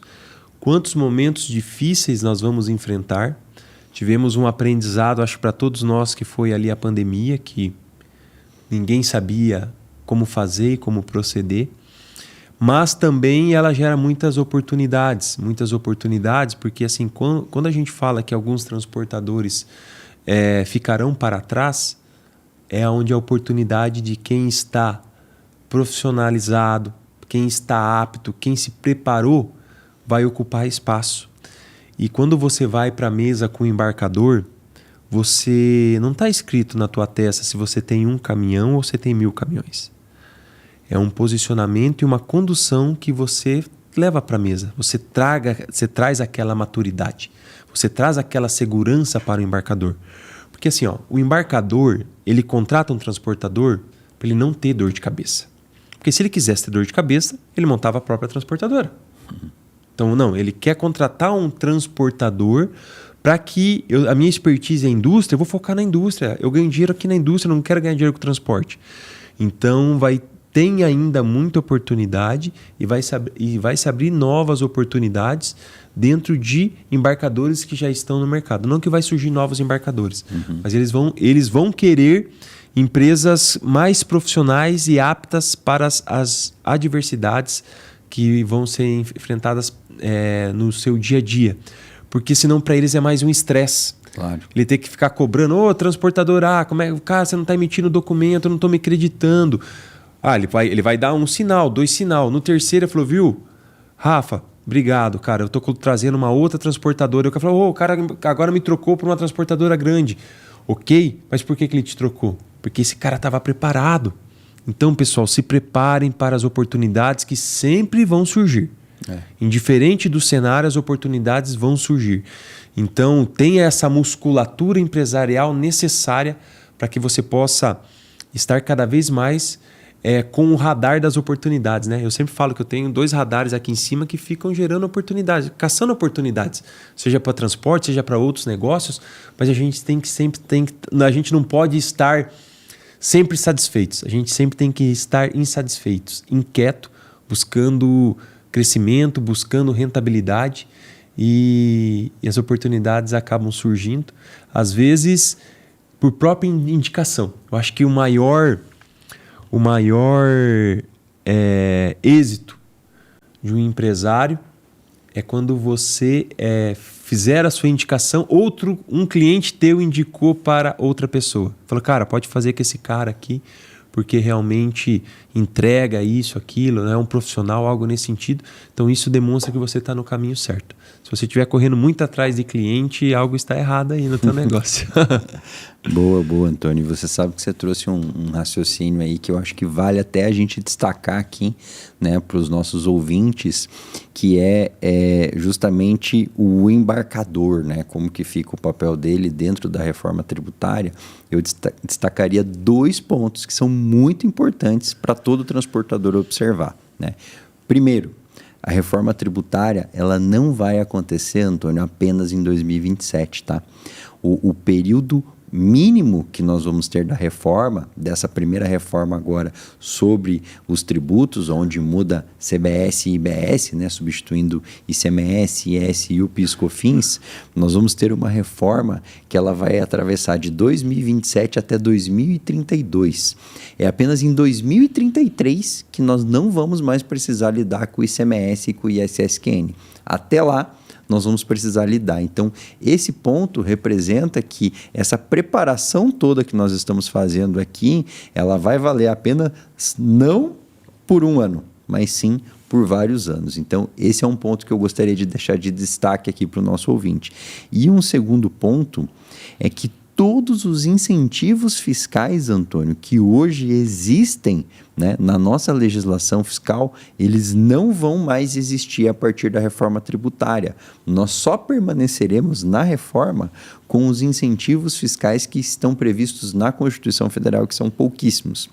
quantos momentos difíceis nós vamos enfrentar. Tivemos um aprendizado, acho, para todos nós, que foi ali a pandemia, que ninguém sabia como fazer e como proceder, mas também ela gera muitas oportunidades, porque assim, quando a gente fala que alguns transportadores ficarão para trás, é onde a oportunidade de quem está profissionalizado, quem está apto, quem se preparou, vai ocupar espaço. E quando você vai para a mesa com o embarcador, você não está escrito na tua testa se você tem um caminhão ou você tem 1000 caminhões. É um posicionamento e uma condução que você leva para a mesa. Você traz aquela maturidade. Você traz aquela segurança para o embarcador. Porque assim, o embarcador, ele contrata um transportador para ele não ter dor de cabeça. Porque se ele quisesse ter dor de cabeça, ele montava a própria transportadora. Então, não, ele quer contratar um transportador para que a minha expertise é a indústria, eu vou focar na indústria. Eu ganho dinheiro aqui na indústria, não quero ganhar dinheiro com o transporte. Então, tem ainda muita oportunidade e vai se abrir novas oportunidades dentro de embarcadores que já estão no mercado. Não que vai surgir novos embarcadores, mas eles vão querer empresas mais profissionais e aptas para as adversidades que vão ser enfrentadas no seu dia a dia. Porque senão para eles é mais um estresse. Claro. Ele tem que ficar cobrando, transportador, cara, você não está emitindo documento, eu não estou me acreditando. Ele vai dar 1 sinal, 2 sinal. No terceiro ele falou, viu, Rafa, obrigado, cara, eu estou trazendo uma outra transportadora. Eu falei, o cara agora me trocou por uma transportadora grande. Ok, mas por que ele te trocou? Porque esse cara estava preparado. Então, pessoal, se preparem para as oportunidades que sempre vão surgir. Indiferente do cenário, as oportunidades vão surgir. Então, tenha essa musculatura empresarial necessária para que você possa estar cada vez mais com o radar das oportunidades. Né? Eu sempre falo que eu tenho 2 radares aqui em cima que ficam gerando oportunidades, caçando oportunidades, seja para transporte, seja para outros negócios, mas a gente a gente não pode estar sempre satisfeitos, a gente sempre tem que estar insatisfeitos, inquieto, buscando crescimento, buscando rentabilidade e as oportunidades acabam surgindo, às vezes por própria indicação. Eu acho que o maior êxito de um empresário é quando você fizer a sua indicação, um cliente teu indicou para outra pessoa. Falou, cara, pode fazer com esse cara aqui, porque realmente entrega isso, aquilo, é um profissional, algo nesse sentido. Então isso demonstra que você está no caminho certo. Se você estiver correndo muito atrás de cliente, algo está errado aí no teu negócio. Boa, Antônio. Você sabe que você trouxe um raciocínio aí que eu acho que vale até a gente destacar aqui, né, para os nossos ouvintes, que é justamente o embarcador, né, como que fica o papel dele dentro da reforma tributária. Eu destacaria 2 pontos que são muito importantes para todo transportador observar, né? Primeiro, a reforma tributária, ela não vai acontecer, Antônio, apenas em 2027, tá? O período mínimo que nós vamos ter da reforma, dessa primeira reforma agora sobre os tributos, onde muda CBS e IBS, né, substituindo ICMS, IS e o PIS/COFINS, nós vamos ter uma reforma que ela vai atravessar de 2027 até 2032. É apenas em 2033 que nós não vamos mais precisar lidar com o ICMS e com o ISSQN. Até lá, nós vamos precisar lidar. Então, esse ponto representa que essa preparação toda que nós estamos fazendo aqui, ela vai valer a pena não por 1 ano, mas sim por vários anos. Então, esse é um ponto que eu gostaria de deixar de destaque aqui para o nosso ouvinte. E um segundo ponto é que todos os incentivos fiscais, Antônio, que hoje existem, né, na nossa legislação fiscal, eles não vão mais existir a partir da reforma tributária. Nós só permaneceremos na reforma com os incentivos fiscais que estão previstos na Constituição Federal, que são pouquíssimos.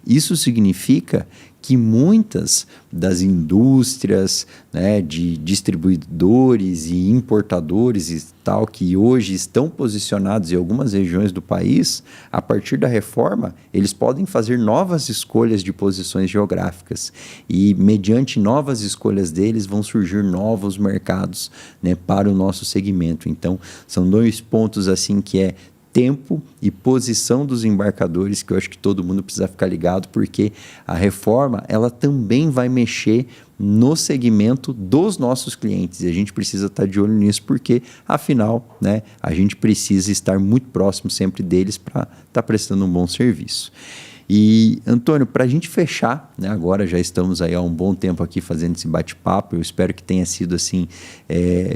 Isso significa que muitas das indústrias, né, de distribuidores e importadores e tal, que hoje estão posicionados em algumas regiões do país, a partir da reforma, eles podem fazer novas escolhas de posições geográficas e, mediante novas escolhas deles, vão surgir novos mercados, né, para o nosso segmento. Então, são 2 pontos assim que é tempo e posição dos embarcadores, que eu acho que todo mundo precisa ficar ligado, porque a reforma, ela também vai mexer no segmento dos nossos clientes, e a gente precisa estar de olho nisso, porque, afinal, né, a gente precisa estar muito próximo sempre deles para estar prestando um bom serviço. E, Antônio, para a gente fechar, né, agora já estamos aí há um bom tempo aqui fazendo esse bate-papo, eu espero que tenha sido assim,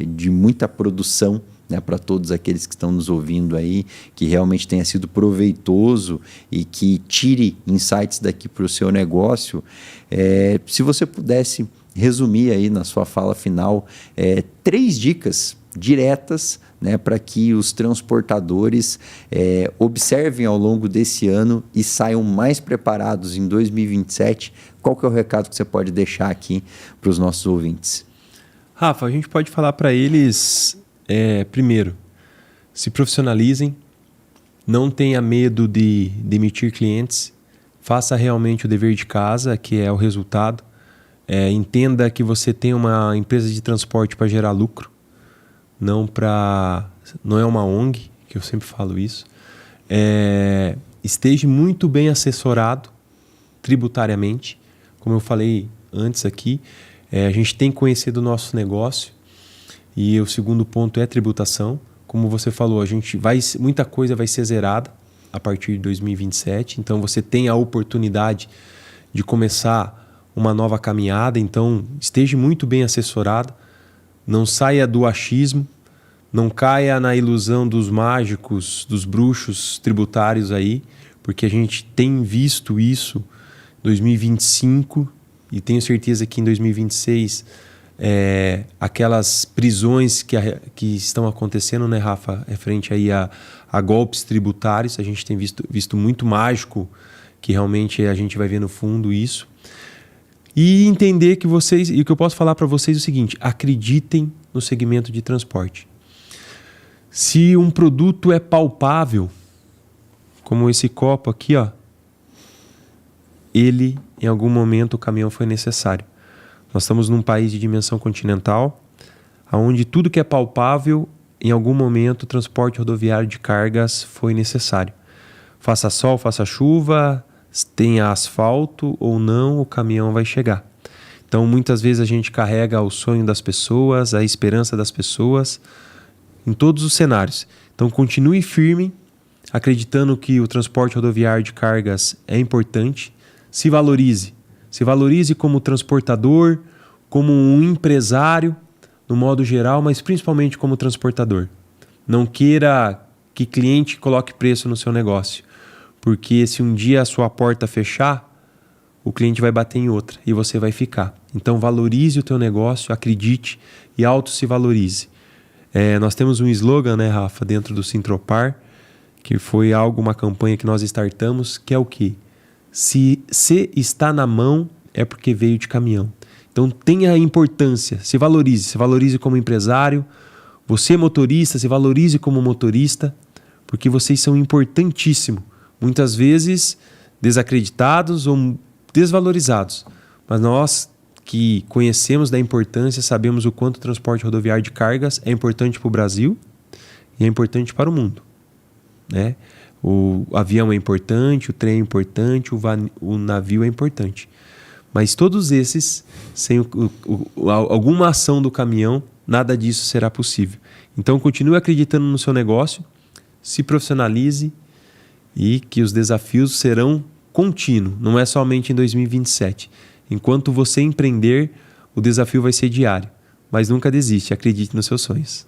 de muita produção, né, para todos aqueles que estão nos ouvindo aí, que realmente tenha sido proveitoso e que tire insights daqui para o seu negócio. Se você pudesse resumir aí na sua fala final 3 dicas diretas, né, para que os transportadores observem ao longo desse ano e saiam mais preparados em 2027, qual que é o recado que você pode deixar aqui para os nossos ouvintes? Rafa, a gente pode falar para eles... primeiro, se profissionalizem, não tenha medo de demitir clientes, faça realmente o dever de casa, que é o resultado. Entenda que você tem uma empresa de transporte para gerar lucro, não é uma ONG, que eu sempre falo isso. Esteja muito bem assessorado tributariamente, como eu falei antes aqui. A gente tem que conhecer do nosso negócio. E o segundo ponto é tributação. Como você falou, muita coisa vai ser zerada a partir de 2027. Então você tem a oportunidade de começar uma nova caminhada. Então esteja muito bem assessorado. Não saia do achismo. Não caia na ilusão dos mágicos, dos bruxos tributários aí. Porque a gente tem visto isso em 2025 e tenho certeza que em 2026 aquelas prisões que estão acontecendo, né, Rafa, frente aí a golpes tributários, a gente tem visto muito mágico, que realmente a gente vai ver no fundo isso. E entender que vocês, e o que eu posso falar para vocês é o seguinte: acreditem no segmento de transporte. Se um produto é palpável, como esse copo aqui, ó, ele, em algum momento, o caminhão foi necessário. Nós estamos num país de dimensão continental, onde tudo que é palpável, em algum momento, o transporte rodoviário de cargas foi necessário. Faça sol, faça chuva, tenha asfalto ou não, o caminhão vai chegar. Então, muitas vezes a gente carrega o sonho das pessoas, a esperança das pessoas, em todos os cenários. Então, continue firme, acreditando que o transporte rodoviário de cargas é importante. Se valorize. Se valorize como transportador, como um empresário, no modo geral, mas principalmente como transportador. Não queira que cliente coloque preço no seu negócio, porque se um dia a sua porta fechar, o cliente vai bater em outra e você vai ficar. Então valorize o teu negócio, acredite e se valorize. Nós temos um slogan, né, Rafa, dentro do Sintropar, que foi uma campanha que nós startamos, que é o quê? Se está na mão, é porque veio de caminhão. Então tenha a importância, se valorize como empresário, você motorista, se valorize como motorista, porque vocês são importantíssimos, muitas vezes desacreditados ou desvalorizados, mas nós que conhecemos da importância, sabemos o quanto o transporte rodoviário de cargas é importante para o Brasil e é importante para o mundo, né? O avião é importante, o trem é importante, o navio é importante. Mas todos esses, sem alguma ação do caminhão, nada disso será possível. Então continue acreditando no seu negócio, se profissionalize e que os desafios serão contínuos, não é somente em 2027. Enquanto você empreender, o desafio vai ser diário. Mas nunca desiste, acredite nos seus sonhos.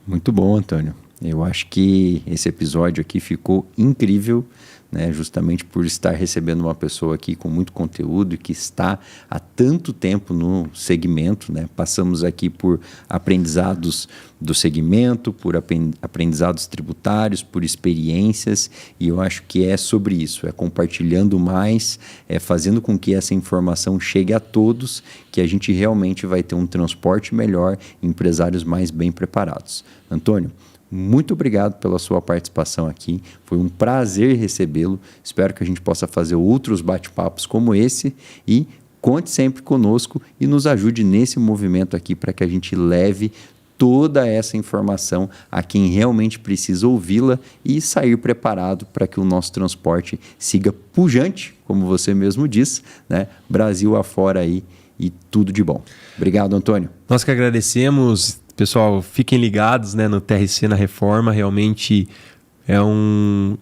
Muito bom, Antônio. Eu acho que esse episódio aqui ficou incrível, né? Justamente por estar recebendo uma pessoa aqui com muito conteúdo e que está há tanto tempo no segmento, né? Passamos aqui por aprendizados do segmento, por aprendizados tributários, por experiências, e eu acho que é sobre isso, é compartilhando mais, é fazendo com que essa informação chegue a todos, que a gente realmente vai ter um transporte melhor, empresários mais bem preparados. Antônio, muito obrigado pela sua participação aqui, foi um prazer recebê-lo, espero que a gente possa fazer outros bate-papos como esse e conte sempre conosco e nos ajude nesse movimento aqui para que a gente leve toda essa informação a quem realmente precisa ouvi-la e sair preparado para que o nosso transporte siga pujante, como você mesmo disse, né? Brasil afora aí e tudo de bom. Obrigado, Antônio. Nós que agradecemos. Pessoal, fiquem ligados, né, no TRC na Reforma, realmente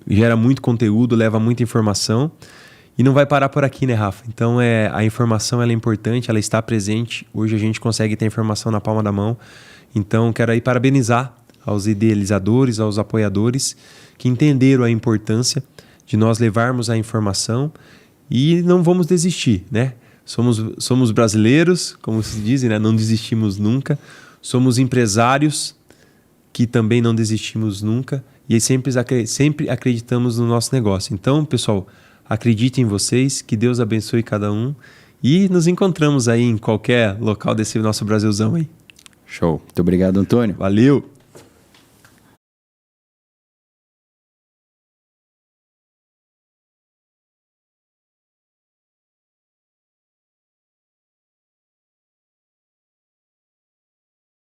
gera muito conteúdo, leva muita informação e não vai parar por aqui, né, Rafa? Então a informação ela é importante, ela está presente, hoje a gente consegue ter informação na palma da mão, então quero aí parabenizar aos idealizadores, aos apoiadores que entenderam a importância de nós levarmos a informação e não vamos desistir, né? Somos brasileiros, como se diz, né? Não desistimos nunca. Somos empresários que também não desistimos nunca e sempre acreditamos no nosso negócio. Então, pessoal, acreditem em vocês, que Deus abençoe cada um e nos encontramos aí em qualquer local desse nosso Brasilzão aí. Show. Muito obrigado, Antônio. Valeu!